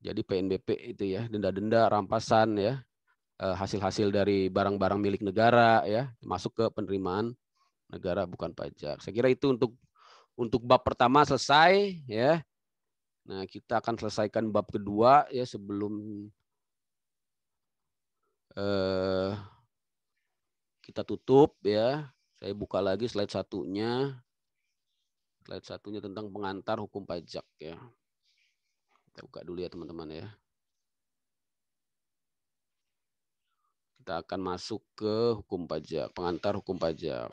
Jadi PNBP itu ya, denda-denda, rampasan ya, hasil-hasil dari barang-barang milik negara ya, masuk ke penerimaan negara bukan pajak. Saya kira itu untuk bab pertama selesai ya. Nah, kita akan selesaikan bab kedua ya sebelum kita tutup ya. Saya buka lagi slide satunya. Slide satunya tentang pengantar hukum pajak ya. Kita buka dulu ya teman-teman ya. Kita akan masuk ke hukum pajak, pengantar hukum pajak.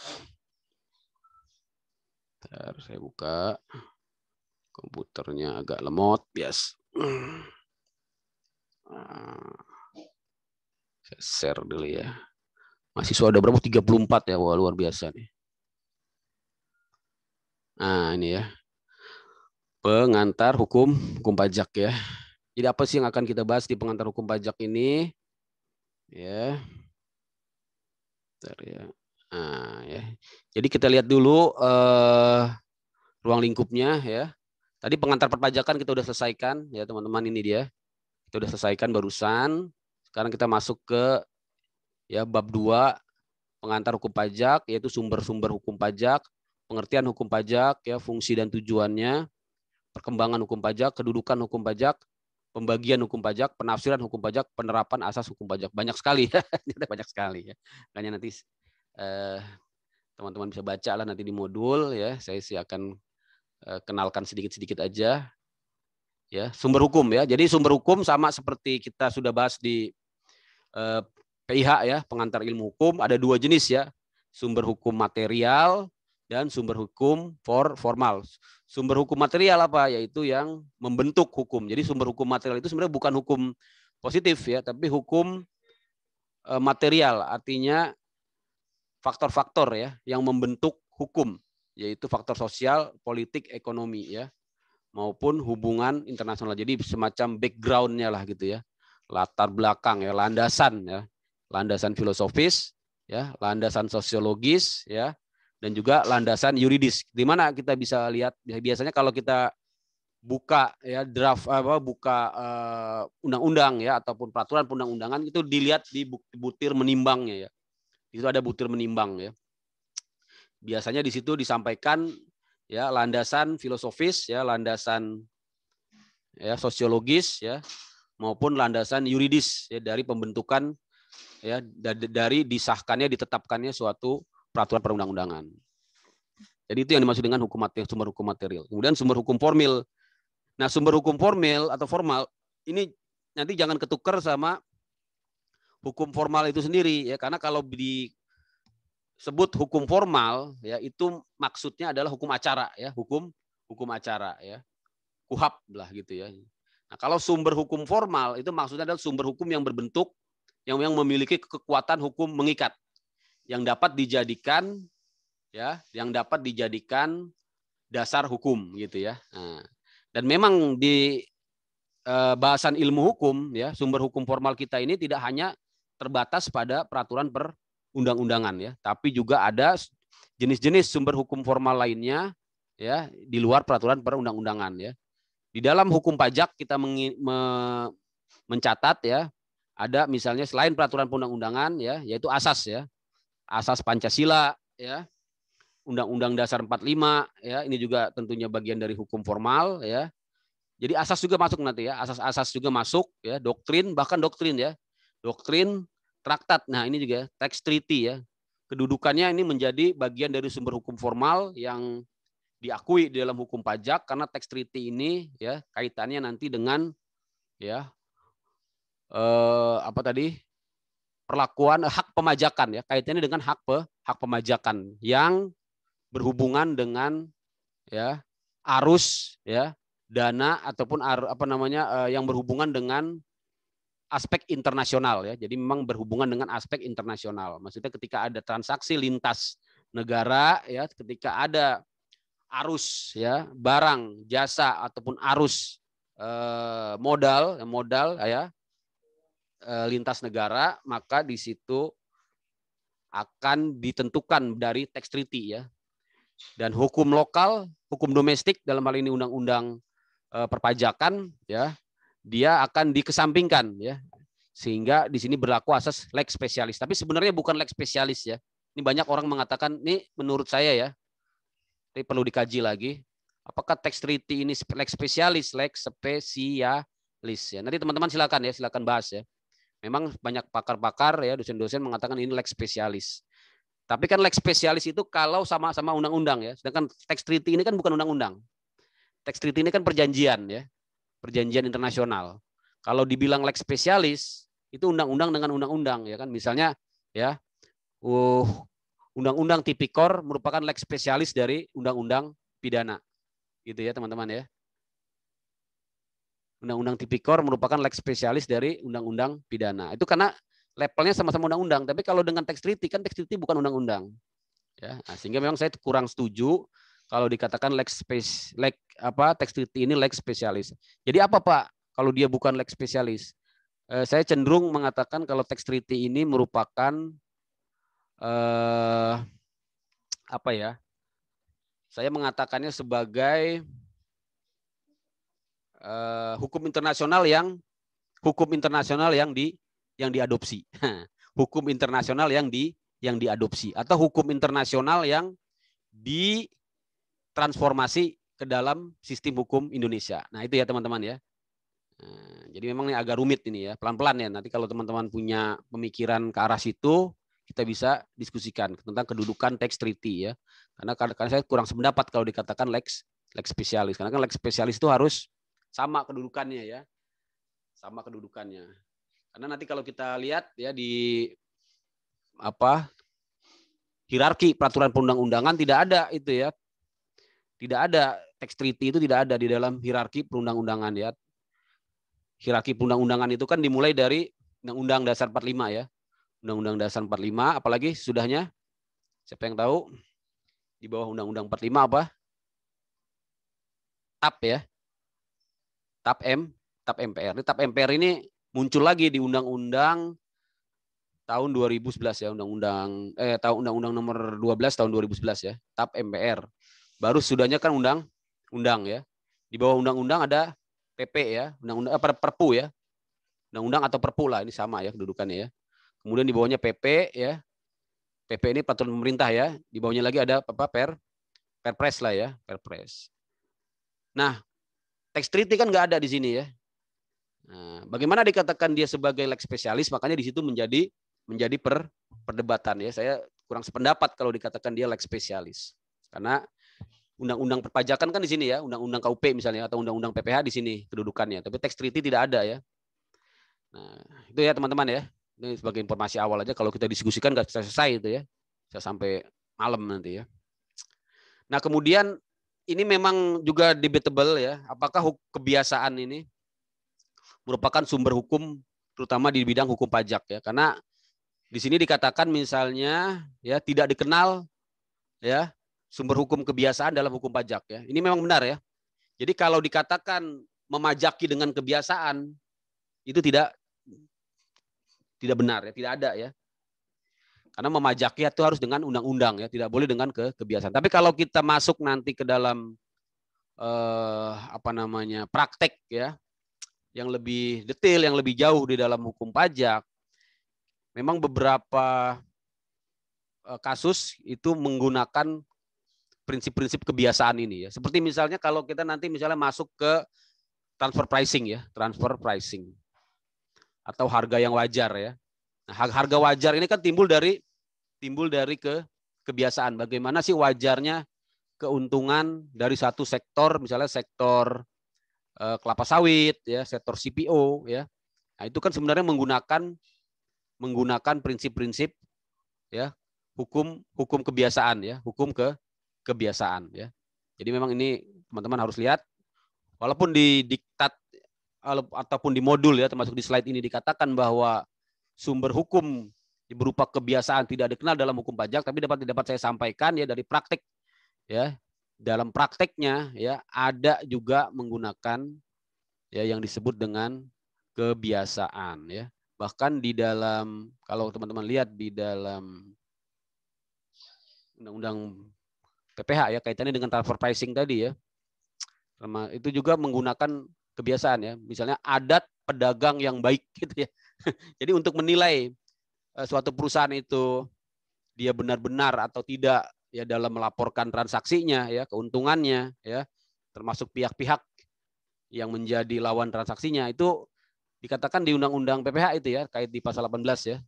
Bentar, saya buka. Komputernya agak lemot, bias. Saya share dulu ya. Mahasiswa ada berapa? 34 ya, wah luar biasa nih. Nah ini ya, pengantar hukum pajak ya. Jadi apa sih yang akan kita bahas di pengantar hukum pajak ini? Ya. Bentar ya. Nah, ya. Jadi kita lihat dulu ruang lingkupnya ya. Tadi pengantar perpajakan kita udah selesaikan ya teman-teman, ini dia. Kita udah selesaikan barusan. Sekarang kita masuk ke ya bab 2 pengantar hukum pajak, yaitu sumber-sumber hukum pajak, pengertian hukum pajak, ya fungsi dan tujuannya, perkembangan hukum pajak, kedudukan hukum pajak, pembagian hukum pajak, penafsiran hukum pajak, penerapan asas hukum pajak. Banyak sekali ya, banyak sekali ya. Makanya nanti teman-teman bisa baca lah nanti di modul ya. Saya sih akan kenalkan sedikit-sedikit aja. Ya, sumber hukum ya. Jadi sumber hukum sama seperti kita sudah bahas di PIH ya, pengantar ilmu hukum, ada 2 jenis ya. Sumber hukum material dan sumber hukum formal. Sumber hukum material apa? Yaitu yang membentuk hukum. Jadi sumber hukum material itu sebenarnya bukan hukum positif ya, tapi hukum material, artinya faktor-faktor ya yang membentuk hukum, yaitu faktor sosial, politik, ekonomi ya, maupun hubungan internasional. Jadi semacam background-nya lah gitu ya, latar belakang ya, landasan ya, landasan filosofis ya, landasan sosiologis ya, dan juga landasan yuridis. Di mana kita bisa lihat biasanya kalau kita buka ya draft buka undang-undang ya ataupun peraturan perundang-undangan, itu dilihat di butir menimbangnya ya. Itu ada butir menimbang ya. Biasanya di situ disampaikan ya landasan filosofis ya, landasan ya sosiologis ya, maupun landasan yuridis ya dari pembentukan ya, dari disahkannya, ditetapkannya suatu peraturan perundang-undangan. Jadi itu yang dimaksud dengan hukum material, sumber hukum material. Kemudian sumber hukum formil. Nah, sumber hukum formil atau formal ini nanti jangan ketukar sama hukum formal itu sendiri ya, karena kalau disebut hukum formal ya, itu maksudnya adalah hukum acara ya, hukum acara ya, KUHAP lah gitu ya. Nah, kalau sumber hukum formal itu maksudnya adalah sumber hukum yang berbentuk yang memiliki kekuatan hukum mengikat, yang dapat dijadikan ya, yang dapat dijadikan dasar hukum gitu ya. Nah, dan memang di bahasan ilmu hukum ya, sumber hukum formal kita ini tidak hanya terbatas pada peraturan perundang-undangan ya, tapi juga ada jenis-jenis sumber hukum formal lainnya ya di luar peraturan perundang-undangan ya. Di dalam hukum pajak kita mencatat ya, ada misalnya selain peraturan perundang-undangan ya, yaitu asas ya, asas Pancasila ya, Undang-Undang Dasar 45 ya, ini juga tentunya bagian dari hukum formal ya. Jadi asas juga masuk nanti ya, asas-asas juga masuk ya, doktrin, bahkan doktrin ya, doktrin, traktat. Nah ini juga tax treaty ya, kedudukannya ini menjadi bagian dari sumber hukum formal yang diakui di dalam hukum pajak, karena tax treaty ini ya kaitannya nanti dengan ya perlakuan hak pemajakan ya, kaitannya dengan hak pemajakan yang berhubungan dengan ya arus ya dana ataupun yang berhubungan dengan aspek internasional ya. Jadi memang berhubungan dengan aspek internasional. Maksudnya ketika ada transaksi lintas negara ya, ketika ada arus ya barang, jasa ataupun arus modal ya lintas negara, maka di situ akan ditentukan dari tax treaty ya. Dan hukum lokal, hukum domestik dalam hal ini undang-undang perpajakan ya, dia akan dikesampingkan ya. Sehingga di sini berlaku asas lex specialis. Tapi sebenarnya bukan lex specialis ya. Ini banyak orang mengatakan, ini menurut saya ya, ini perlu dikaji lagi. Apakah tax treaty ini lex specialis, lex spesialis ya. Nanti teman-teman silakan bahas ya. Memang banyak pakar-pakar ya, dosen-dosen mengatakan ini lex spesialis. Tapi kan lex spesialis itu kalau sama-sama undang-undang ya. Sedangkan tax treaty ini kan bukan undang-undang. Tax treaty ini kan perjanjian ya. Perjanjian internasional. Kalau dibilang lex spesialis itu undang-undang dengan undang-undang ya kan. Misalnya ya undang-undang tipikor merupakan lex spesialis dari undang-undang pidana. Gitu ya teman-teman ya. Undang-undang tipikor merupakan lex spesialis dari undang-undang pidana. Itu karena levelnya sama-sama undang-undang. Tapi kalau dengan tax treaty, kan tax treaty bukan undang-undang. Ya, nah, sehingga memang saya kurang setuju kalau dikatakan tax treaty ini lex spesialis. Jadi apa Pak kalau dia bukan lex spesialis? Saya cenderung mengatakan kalau tax treaty ini merupakan apa ya? Saya mengatakannya sebagai hukum internasional yang diadopsi. Hukum internasional yang diadopsi atau hukum internasional yang ditransformasi ke dalam sistem hukum Indonesia. Nah, itu ya teman-teman ya. Nah, jadi memang ini agak rumit ini ya, pelan-pelan ya. Nanti kalau teman-teman punya pemikiran ke arah situ, kita bisa diskusikan tentang kedudukan tax treaty ya. Karena saya kurang sependapat kalau dikatakan lex spesialis. Karena kan lex spesialis itu harus sama kedudukannya ya. Sama kedudukannya. Karena nanti kalau kita lihat ya di hierarki peraturan perundang-undangan tidak ada itu ya. Tidak ada tax treaty itu tidak ada di dalam hierarki perundang-undangan ya. Hierarki perundang-undangan itu kan dimulai dari Undang-Undang Dasar 45 ya. Undang-Undang Dasar 45 apalagi sudahnya? Siapa yang tahu? Di bawah Undang-Undang 45 apa? TAP ya. TAP MPR. TAP MPR ini muncul lagi di Undang-Undang tahun 2011 ya, Undang-Undang nomor 12 tahun 2011 ya, TAP MPR. Baru sudahnya kan undang-undang ya. Di bawah undang-undang ada PP ya, undang-undang Perpu ya. Undang-undang atau Perpu lah, ini sama ya kedudukannya ya. Kemudian di bawahnya PP ya. PP ini peraturan pemerintah ya. Di bawahnya lagi ada Perpres lah ya, Perpres. Nah, tax treaty kan nggak ada di sini ya. Nah, bagaimana dikatakan dia sebagai lex spesialis? Makanya di situ menjadi perdebatan ya. Saya kurang sependapat kalau dikatakan dia lex spesialis. Karena undang-undang perpajakan kan di sini ya, undang-undang KUP misalnya atau undang-undang PPH di sini kedudukannya. Tapi tax treaty tidak ada ya. Nah, itu ya teman-teman ya. Ini sebagai informasi awal aja, kalau kita diskusikan nggak selesai itu ya. Bisa sampai malam nanti ya. Nah, kemudian ini memang juga debatable ya. Apakah kebiasaan ini merupakan sumber hukum terutama di bidang hukum pajak ya. Karena di sini dikatakan misalnya ya tidak dikenal ya sumber hukum kebiasaan dalam hukum pajak ya. Ini memang benar ya. Jadi kalau dikatakan memajaki dengan kebiasaan itu tidak benar ya, tidak ada ya. Karena memajaki itu harus dengan undang-undang ya, tidak boleh dengan kebiasaan. Tapi kalau kita masuk nanti ke dalam praktek ya, yang lebih detail, yang lebih jauh di dalam hukum pajak, memang beberapa kasus itu menggunakan prinsip-prinsip kebiasaan ini ya. Seperti misalnya kalau kita nanti misalnya masuk ke transfer pricing ya, transfer pricing atau harga yang wajar ya. Nah, harga wajar ini kan timbul dari kebiasaan. Bagaimana sih wajarnya keuntungan dari satu sektor, misalnya sektor kelapa sawit ya, sektor CPO ya. Nah, itu kan sebenarnya menggunakan prinsip-prinsip ya, hukum kebiasaan ya, kebiasaan ya. Jadi memang ini teman-teman harus lihat, walaupun di diktat ataupun di modul ya, termasuk di slide ini dikatakan bahwa sumber hukum berupa kebiasaan tidak dikenal dalam hukum pajak, tapi dapat saya sampaikan ya dari praktik ya, dalam prakteknya ya ada juga menggunakan ya yang disebut dengan kebiasaan ya. Bahkan di dalam, kalau teman-teman lihat di dalam undang-undang PPH ya, kaitannya dengan transfer pricing tadi ya, itu juga menggunakan kebiasaan ya, misalnya adat pedagang yang baik gitu ya. Jadi untuk menilai suatu perusahaan itu dia benar-benar atau tidak ya dalam melaporkan transaksinya ya, keuntungannya ya, termasuk pihak-pihak yang menjadi lawan transaksinya, itu dikatakan di Undang-Undang PPH itu ya, kait di pasal 18 ya.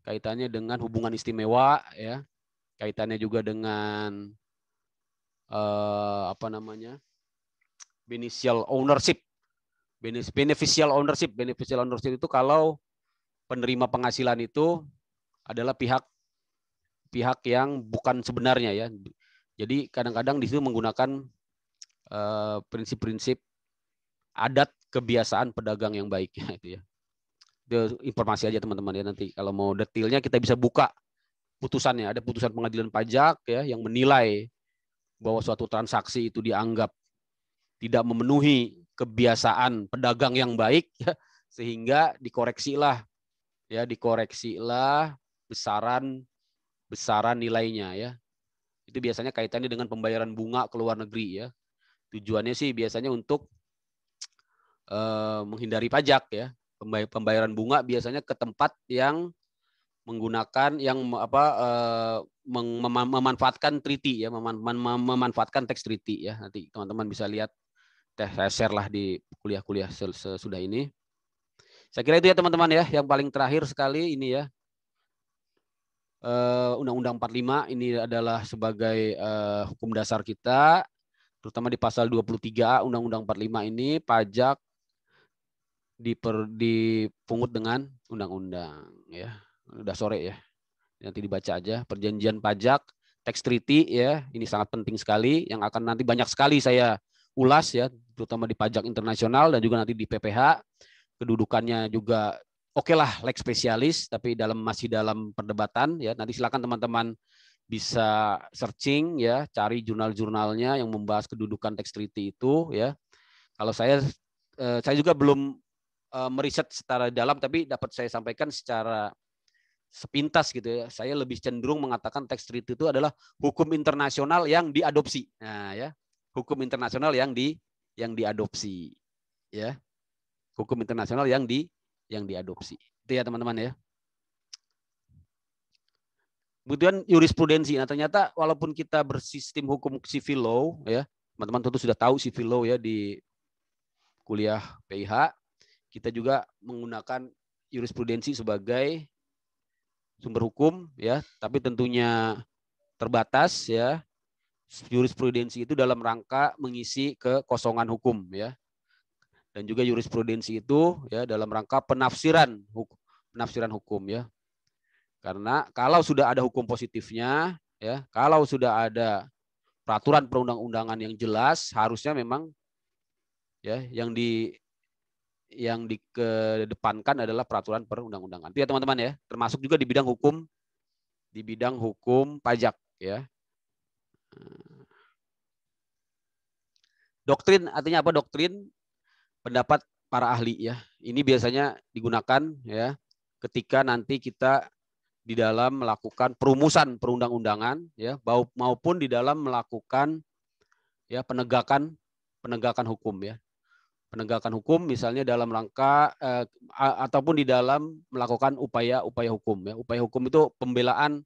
Kaitannya dengan hubungan istimewa ya. Kaitannya juga dengan beneficial ownership. Beneficial ownership itu kalau penerima penghasilan itu adalah pihak yang bukan sebenarnya ya. Jadi kadang-kadang di situ menggunakan prinsip-prinsip adat kebiasaan pedagang yang baik itu ya. Itu informasi aja teman-teman ya, nanti kalau mau detailnya kita bisa buka putusannya. Ada putusan pengadilan pajak ya yang menilai bahwa suatu transaksi itu dianggap tidak memenuhi kebiasaan pedagang yang baik ya, sehingga dikoreksilah besaran nilainya ya. Itu biasanya kaitannya dengan pembayaran bunga ke luar negeri ya. Tujuannya sih biasanya untuk menghindari pajak ya. Pembayaran bunga biasanya ke tempat yang menggunakan yang memanfaatkan treaty ya, memanfaatkan tax treaty ya. Nanti teman-teman bisa lihat, saya share lah di kuliah-kuliah sesudah ini. Saya kira itu ya teman-teman ya. Yang paling terakhir sekali ini ya, Undang-Undang 45 ini adalah sebagai hukum dasar kita, terutama di pasal 23 Undang-Undang 45 ini pajak dipungut dengan undang-undang ya. Udah sore ya. Nanti dibaca aja perjanjian pajak tax treaty ya. Ini sangat penting sekali yang akan nanti banyak sekali saya ulas ya, terutama di pajak internasional dan juga nanti di PPH. Kedudukannya juga oke lah lex spesialis, tapi masih dalam perdebatan ya. Nanti silakan teman-teman bisa searching ya, cari jurnal-jurnalnya yang membahas kedudukan tax treaty itu ya. Kalau saya juga belum meriset secara dalam, tapi dapat saya sampaikan secara sepintas gitu ya. Saya lebih cenderung mengatakan tax treaty itu adalah hukum internasional yang diadopsi. Nah ya, hukum internasional yang diadopsi ya. Hukum internasional yang diadopsi. Itu ya teman-teman ya. Kemudian jurisprudensi. Nah, ternyata walaupun kita bersistem hukum civil law ya, teman-teman tentu sudah tahu civil law ya di kuliah PIH, kita juga menggunakan jurisprudensi sebagai sumber hukum ya, tapi tentunya terbatas ya. Jurisprudensi itu dalam rangka mengisi kekosongan hukum ya. Dan juga jurisprudensi itu ya dalam rangka penafsiran hukum ya. Karena kalau sudah ada hukum positifnya ya, kalau sudah ada peraturan perundang-undangan yang jelas, harusnya memang ya yang dikedepankan adalah peraturan perundang-undangan. Itu ya teman-teman ya, termasuk juga di bidang hukum pajak ya. Doktrin artinya apa? Doktrin pendapat para ahli ya. Ini biasanya digunakan ya ketika nanti kita di dalam melakukan perumusan perundang-undangan ya, maupun di dalam melakukan ya penegakan hukum ya. Penegakan hukum misalnya dalam rangka ataupun di dalam melakukan upaya hukum ya. Upaya hukum itu pembelaan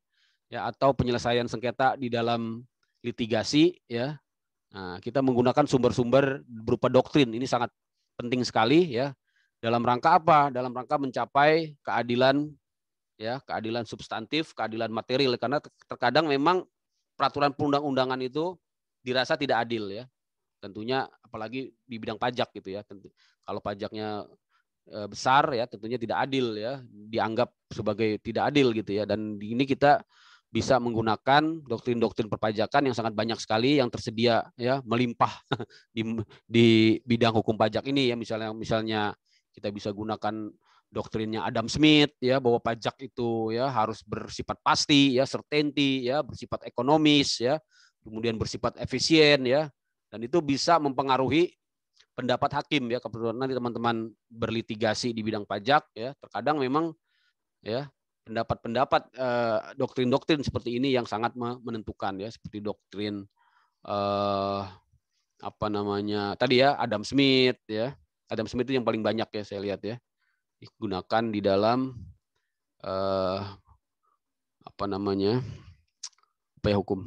ya atau penyelesaian sengketa di dalam litigasi ya. Nah, kita menggunakan sumber-sumber berupa doktrin. Ini sangat penting sekali ya. Dalam rangka apa? Dalam rangka mencapai keadilan ya, keadilan substantif, keadilan material, karena terkadang memang peraturan perundang-undangan itu dirasa tidak adil ya. Tentunya apalagi di bidang pajak gitu ya. Tentu kalau pajaknya besar ya tentunya tidak adil ya, dianggap sebagai tidak adil gitu ya. Dan di ini kita bisa menggunakan doktrin-doktrin perpajakan yang sangat banyak sekali yang tersedia ya, melimpah di bidang hukum pajak ini ya. Misalnya kita bisa gunakan doktrinnya Adam Smith ya, bahwa pajak itu ya harus bersifat pasti ya, certainty ya, bersifat ekonomis ya, kemudian bersifat efisien ya, dan itu bisa mempengaruhi pendapat hakim ya. Kebetulan nanti teman-teman berlitigasi di bidang pajak ya, terkadang memang ya pendapat-pendapat doktrin-doktrin seperti ini yang sangat menentukan ya, seperti doktrin apa namanya tadi ya, Adam Smith ya. Adam Smith itu yang paling banyak ya saya lihat ya digunakan di dalam apa namanya upaya hukum.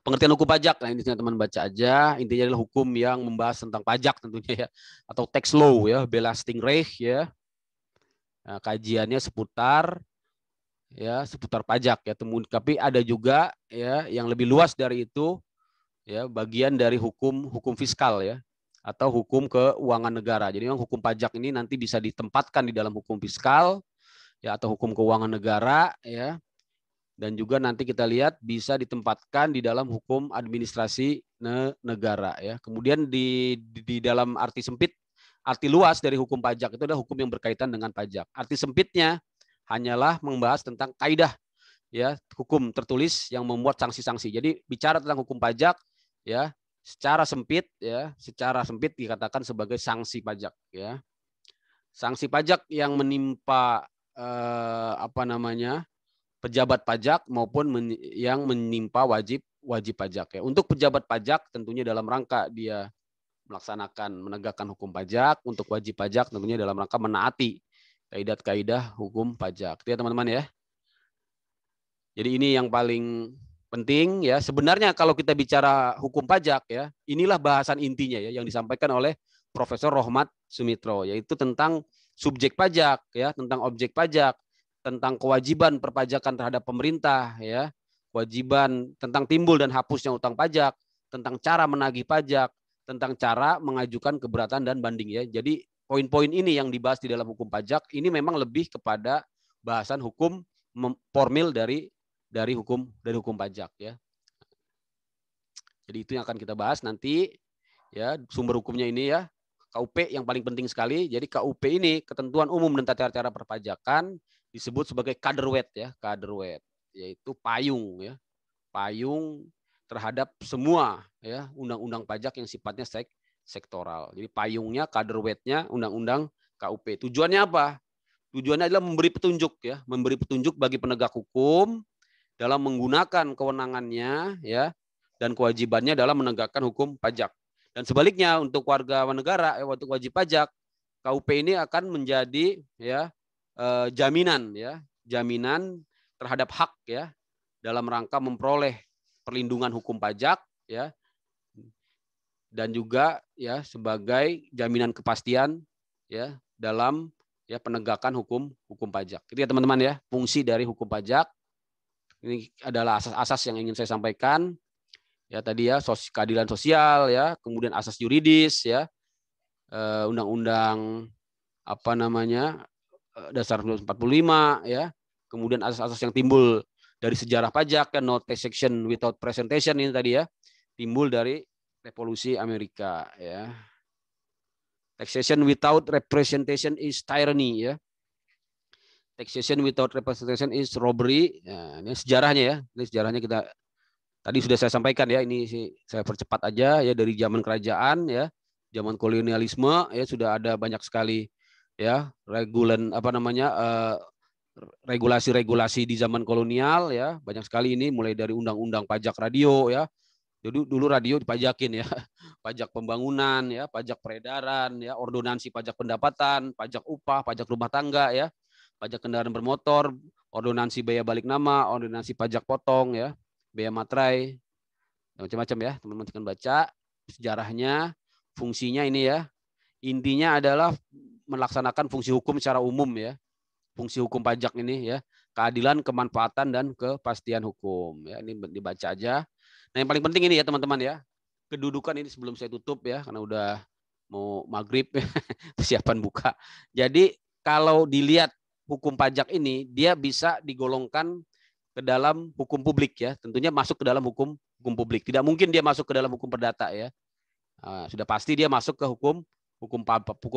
Pengertian hukum pajak, nah ini teman baca aja. Intinya adalah hukum yang membahas tentang pajak tentunya ya, atau tax law ya, belasting Recht ya. Nah, kajiannya seputar pajak ya. Tapi ada juga ya yang lebih luas dari itu ya, bagian dari hukum fiskal ya, atau hukum keuangan negara. Jadi memang hukum pajak ini nanti bisa ditempatkan di dalam hukum fiskal ya, atau hukum keuangan negara ya. Dan juga nanti kita lihat bisa ditempatkan di dalam hukum administrasi negara ya. Kemudian di dalam arti sempit, arti luas dari hukum pajak itu adalah hukum yang berkaitan dengan pajak. Arti sempitnya hanyalah membahas tentang kaidah ya, hukum tertulis yang membuat sanksi-sanksi. Jadi bicara tentang hukum pajak ya, secara sempit dikatakan sebagai sanksi pajak ya. Sanksi pajak yang menimpa pejabat pajak maupun yang menimpa wajib pajak ya. Untuk pejabat pajak tentunya dalam rangka dia menegakkan hukum pajak untuk wajib pajak tentunya dalam rangka menaati kaidah-kaidah hukum pajak. Itu ya teman-teman ya. Jadi ini yang paling penting ya. Sebenarnya kalau kita bicara hukum pajak ya, inilah bahasan intinya ya yang disampaikan oleh Profesor Rohmat Sumitro, yaitu tentang subjek pajak ya, tentang objek pajak, tentang kewajiban perpajakan terhadap pemerintah ya, kewajiban tentang timbul dan hapusnya utang pajak, tentang cara menagih pajak, tentang cara mengajukan keberatan dan banding ya. Jadi poin-poin ini yang dibahas di dalam hukum pajak ini memang lebih kepada bahasan hukum formil dari hukum pajak ya. Jadi itu yang akan kita bahas nanti ya, sumber hukumnya ini ya. KUP yang paling penting sekali. Jadi KUP ini ketentuan umum dan tata cara perpajakan disebut sebagai kaderwet ya, kaderwet yaitu payung ya. Payung terhadap semua ya undang-undang pajak yang sifatnya sektoral. Jadi payungnya, kaderwetnya undang-undang KUP. Tujuannya apa? Tujuannya adalah memberi petunjuk ya, memberi petunjuk bagi penegak hukum dalam menggunakan kewenangannya ya dan kewajibannya dalam menegakkan hukum pajak. Dan sebaliknya untuk warga negara, untuk wajib pajak, KUP ini akan menjadi ya jaminan ya, jaminan terhadap hak ya dalam rangka memperoleh perlindungan hukum pajak ya, dan juga ya sebagai jaminan kepastian ya dalam ya penegakan hukum pajak. Itu ya teman-teman ya, fungsi dari hukum pajak. Ini adalah asas-asas yang ingin saya sampaikan. Ya tadi ya, keadilan sosial ya, kemudian asas yuridis ya, undang-undang apa namanya dasar 1945 ya, kemudian asas-asas yang timbul dari sejarah pajak ya, no taxation without presentation ini tadi ya, timbul dari revolusi Amerika ya. Taxation without representation is tyranny ya. Taxation without representation is robbery. Ya, ini sejarahnya ya. Ini sejarahnya kita tadi sudah saya sampaikan ya, ini saya percepat aja ya, dari zaman kerajaan ya, zaman kolonialisme ya sudah ada banyak sekali ya regulasi-regulasi di zaman kolonial ya, banyak sekali ini mulai dari undang-undang pajak radio ya. Jadi dulu radio dipajakin ya, pajak pembangunan ya, pajak peredaran ya, ordonansi pajak pendapatan, pajak upah, pajak rumah tangga ya, pajak kendaraan bermotor, ordonansi biaya balik nama, ordonansi pajak potong ya, biaya materai, macam-macam ya, teman-teman akan baca sejarahnya, fungsinya ini ya. Intinya adalah melaksanakan fungsi hukum secara umum ya. Fungsi hukum pajak ini ya, keadilan, kemanfaatan dan kepastian hukum ya. Ini dibaca aja. Nah, yang paling penting ini ya teman-teman ya. Kedudukan ini sebelum saya tutup ya, karena udah mau maghrib persiapan buka. Jadi kalau dilihat hukum pajak ini, dia bisa digolongkan ke dalam hukum publik ya, tentunya masuk ke dalam hukum publik. Tidak mungkin dia masuk ke dalam hukum perdata ya. Sudah pasti dia masuk ke hukum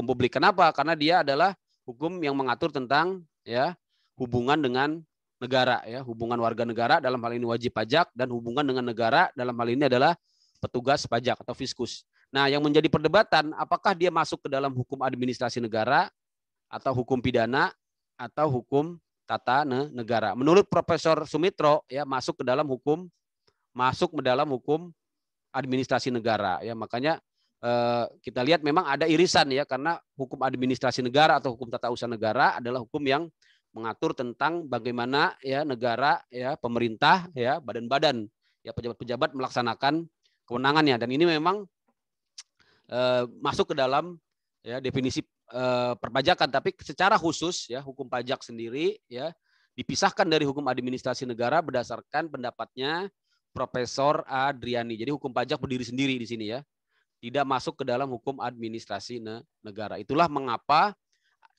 publik. Kenapa? Karena dia adalah hukum yang mengatur tentang ya hubungan dengan negara ya, hubungan warga negara dalam hal ini wajib pajak, dan hubungan dengan negara dalam hal ini adalah petugas pajak atau fiskus. Nah, yang menjadi perdebatan apakah dia masuk ke dalam hukum administrasi negara atau hukum pidana atau hukum tata negara. Menurut Profesor Sumitro ya masuk ke dalam hukum administrasi negara ya. Makanya kita lihat memang ada irisan ya, karena hukum administrasi negara atau hukum tata usaha negara adalah hukum yang mengatur tentang bagaimana ya negara ya, pemerintah ya, badan-badan ya, pejabat-pejabat melaksanakan kewenangannya, dan ini memang masuk ke dalam ya definisi perpajakan. Tapi secara khusus ya hukum pajak sendiri ya dipisahkan dari hukum administrasi negara berdasarkan pendapatnya Profesor Adriani. Jadi hukum pajak berdiri sendiri di sini ya, tidak masuk ke dalam hukum administrasi negara. Itulah mengapa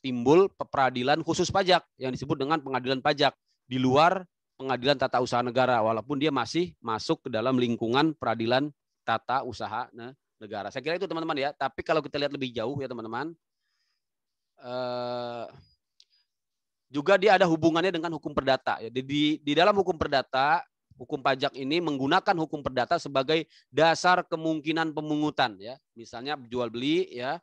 timbul peradilan khusus pajak yang disebut dengan pengadilan pajak di luar pengadilan tata usaha negara, walaupun dia masih masuk ke dalam lingkungan peradilan tata usaha negara. Saya kira itu teman-teman ya. Tapi kalau kita lihat lebih jauh ya teman-teman, juga dia ada hubungannya dengan hukum perdata. Di dalam hukum perdata, hukum pajak ini menggunakan hukum perdata sebagai dasar kemungkinan pemungutan ya. Misalnya jual beli ya,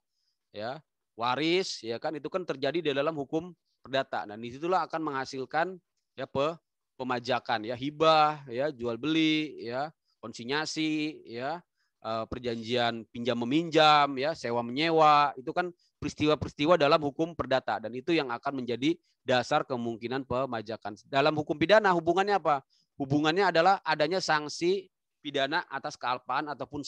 waris ya kan, itu kan terjadi di dalam hukum perdata. Dan disitulah akan menghasilkan ya pemajakan ya, hibah ya, jual beli ya, konsinyasi ya, perjanjian pinjam meminjam, ya, sewa menyewa, itu kan peristiwa-peristiwa dalam hukum perdata, dan itu yang akan menjadi dasar kemungkinan pemajakan. Dalam hukum pidana hubungannya apa? Hubungannya adalah adanya sanksi pidana atas kealpaan ataupun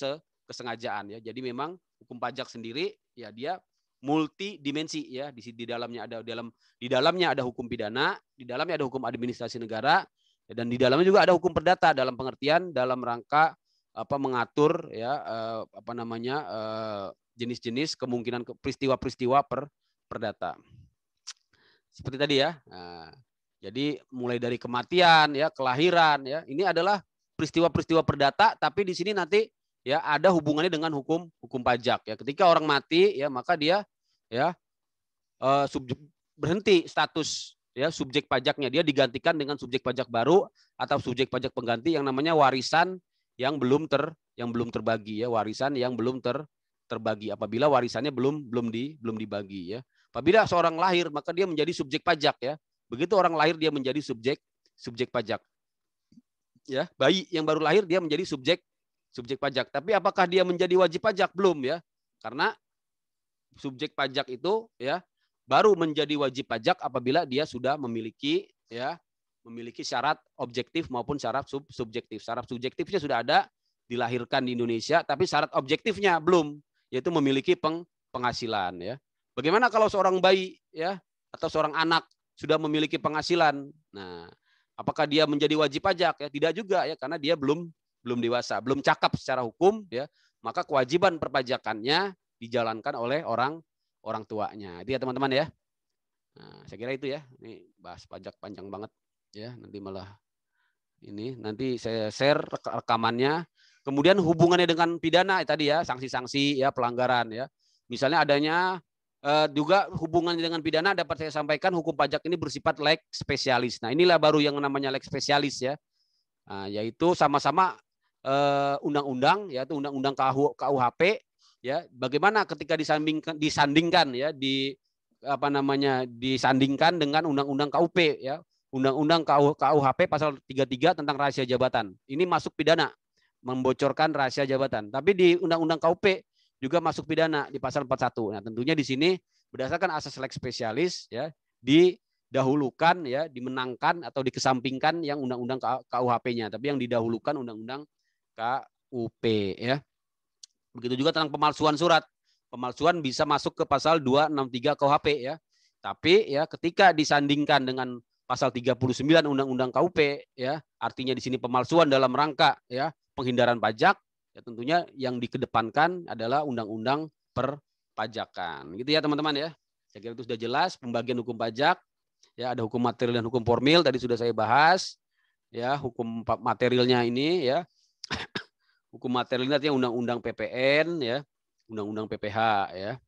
kesengajaan, ya. Jadi memang hukum pajak sendiri ya dia multidimensi, ya. Di dalamnya ada hukum pidana, di dalamnya ada hukum administrasi negara, dan di dalamnya juga ada hukum perdata dalam pengertian dalam rangka mengatur, ya, jenis-jenis kemungkinan peristiwa-peristiwa perdata. Seperti tadi, ya. Nah, jadi mulai dari kematian, ya, kelahiran, ya, ini adalah peristiwa-peristiwa perdata, tapi di sini nanti, ya, ada hubungannya dengan hukum pajak, ya. Ketika orang mati, ya, maka dia, ya, berhenti status, ya, subjek pajaknya, dia digantikan dengan subjek pajak baru atau subjek pajak pengganti yang namanya warisan yang belum terbagi, ya, warisan yang belum terbagi apabila warisannya belum dibagi, ya. Apabila seorang lahir maka dia menjadi subjek pajak, ya. Begitu orang lahir dia menjadi subjek pajak. Ya, bayi yang baru lahir dia menjadi subjek pajak. Tapi apakah dia menjadi wajib pajak? Belum, ya. Karena subjek pajak itu, ya, baru menjadi wajib pajak apabila dia sudah memiliki syarat objektif maupun syarat subjektif. Syarat subjektifnya sudah ada, dilahirkan di Indonesia, tapi syarat objektifnya belum, yaitu memiliki penghasilan, ya. Bagaimana kalau seorang bayi, ya, atau seorang anak sudah memiliki penghasilan? Nah, apakah dia menjadi wajib pajak? Ya, tidak juga, ya, karena dia belum dewasa, belum cakap secara hukum, ya. Maka kewajiban perpajakannya dijalankan oleh orang tuanya. Itu, ya, teman-teman, ya. Nah, saya kira itu, ya. Ini bahas pajak panjang banget, ya. Nanti saya share rekamannya. Kemudian hubungannya dengan pidana tadi, ya, sanksi-sanksi, ya, pelanggaran, ya. Misalnya adanya juga hubungannya dengan pidana dapat saya sampaikan, hukum pajak ini bersifat lex spesialis. Nah, inilah baru yang namanya lex spesialis, ya. Nah, yaitu sama-sama undang-undang, yaitu undang-undang KUHP, ya. Bagaimana ketika disandingkan, ya, disandingkan dengan undang-undang KUP, ya. Undang-undang KUHP pasal 33 tentang rahasia jabatan. Ini masuk pidana, membocorkan rahasia jabatan. Tapi di undang-undang KUP juga masuk pidana di pasal 41. Nah, tentunya di sini berdasarkan asas lex spesialis, ya, didahulukan, ya, dimenangkan atau dikesampingkan yang undang-undang KUHP-nya, tapi yang didahulukan undang-undang KUP, ya. Begitu juga tentang pemalsuan surat. Pemalsuan bisa masuk ke pasal 263 KUHP, ya. Tapi, ya, ketika disandingkan dengan pasal 39 undang-undang KUP, ya, artinya di sini pemalsuan dalam rangka, ya, penghindaran pajak, ya, tentunya yang dikedepankan adalah undang-undang perpajakan. Gitu, ya, teman-teman, ya. Saya kira itu sudah jelas pembagian hukum pajak. Ya, ada hukum material dan hukum formil, tadi sudah saya bahas. Ya, hukum materialnya ini, ya. Hukum materialnya artinya undang-undang PPN, ya, undang-undang PPH, ya.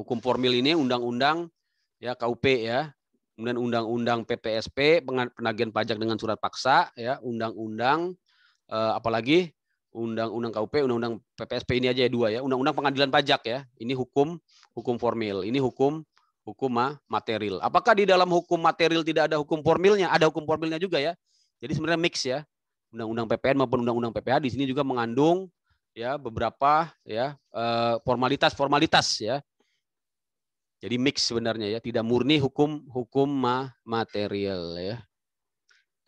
Hukum formil ini undang-undang, ya, KUP, ya. Kemudian undang-undang PPSP, penagihan pajak dengan surat paksa, ya, undang-undang apalagi undang-undang KUP, undang-undang PPSP ini aja, ya, 2, ya. Undang-undang pengadilan pajak, ya. Ini hukum formil, ini hukum material. Apakah di dalam hukum material tidak ada hukum formilnya? Ada hukum formilnya juga, ya. Jadi sebenarnya mix, ya. Undang-undang PPN maupun undang-undang PPH di sini juga mengandung, ya, beberapa, ya, formalitas, ya. Jadi mix sebenarnya, ya, tidak murni hukum material, ya.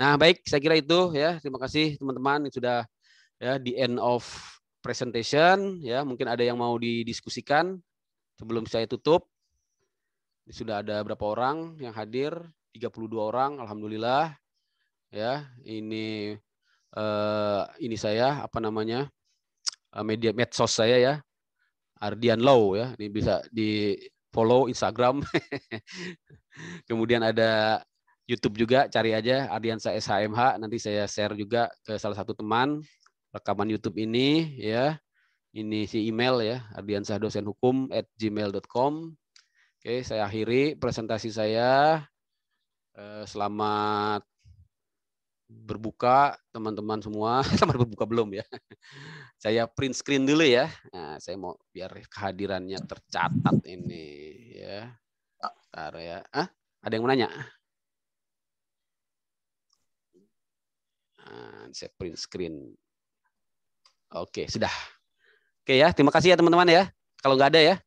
Nah, baik, saya kira itu, ya. Terima kasih teman-teman yang sudah, ya, di end of presentation, ya. Mungkin ada yang mau didiskusikan sebelum saya tutup. Sudah ada berapa orang yang hadir? 32 orang, alhamdulillah. Ya, ini saya media medsos saya, ya. Ardian Low, ya. Ini bisa di follow Instagram. Kemudian ada YouTube juga, cari aja Ardiansa SHMH. Nanti saya share juga ke salah satu teman rekaman YouTube ini, ya. Ini si email, ya, ardiansadosenhukum@gmail.com. Oke, saya akhiri presentasi saya. Selamat berbuka teman-teman semua. Selamat berbuka belum, ya. Saya print screen dulu, ya. Nah, saya mau biar kehadirannya tercatat ini, ya. Bentar, ya. Ada yang mau nanya? Nah, saya print screen. Oke, sudah. Oke ya, terima kasih ya teman-teman ya. Kalau nggak ada ya,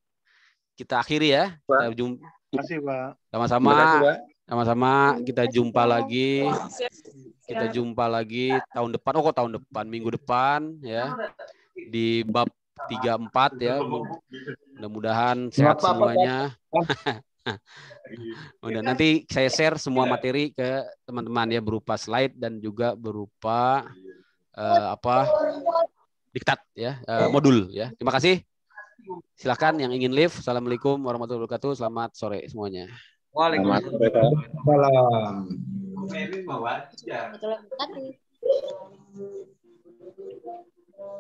kita akhiri ya. Kita jumpa. Terima kasih, Pak. Sama-sama. Terima kasih, Pak. Sama-sama kita jumpa lagi. Kita jumpa lagi tahun depan. Oh, kok tahun depan? Minggu depan ya. Di bab 34 ya. Mudah-mudahan sehat semuanya. Udah, nanti saya share semua materi ke teman-teman ya, berupa slide dan juga berupa diktat ya, modul ya. Terima kasih. Silakan yang ingin live. Assalamualaikum warahmatullahi wabarakatuh. Selamat sore semuanya. Waalaikumsalam.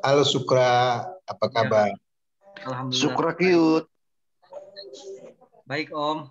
Halo Sukra, apa kabar? Alhamdulillah. Sukra cute. Baik, Om.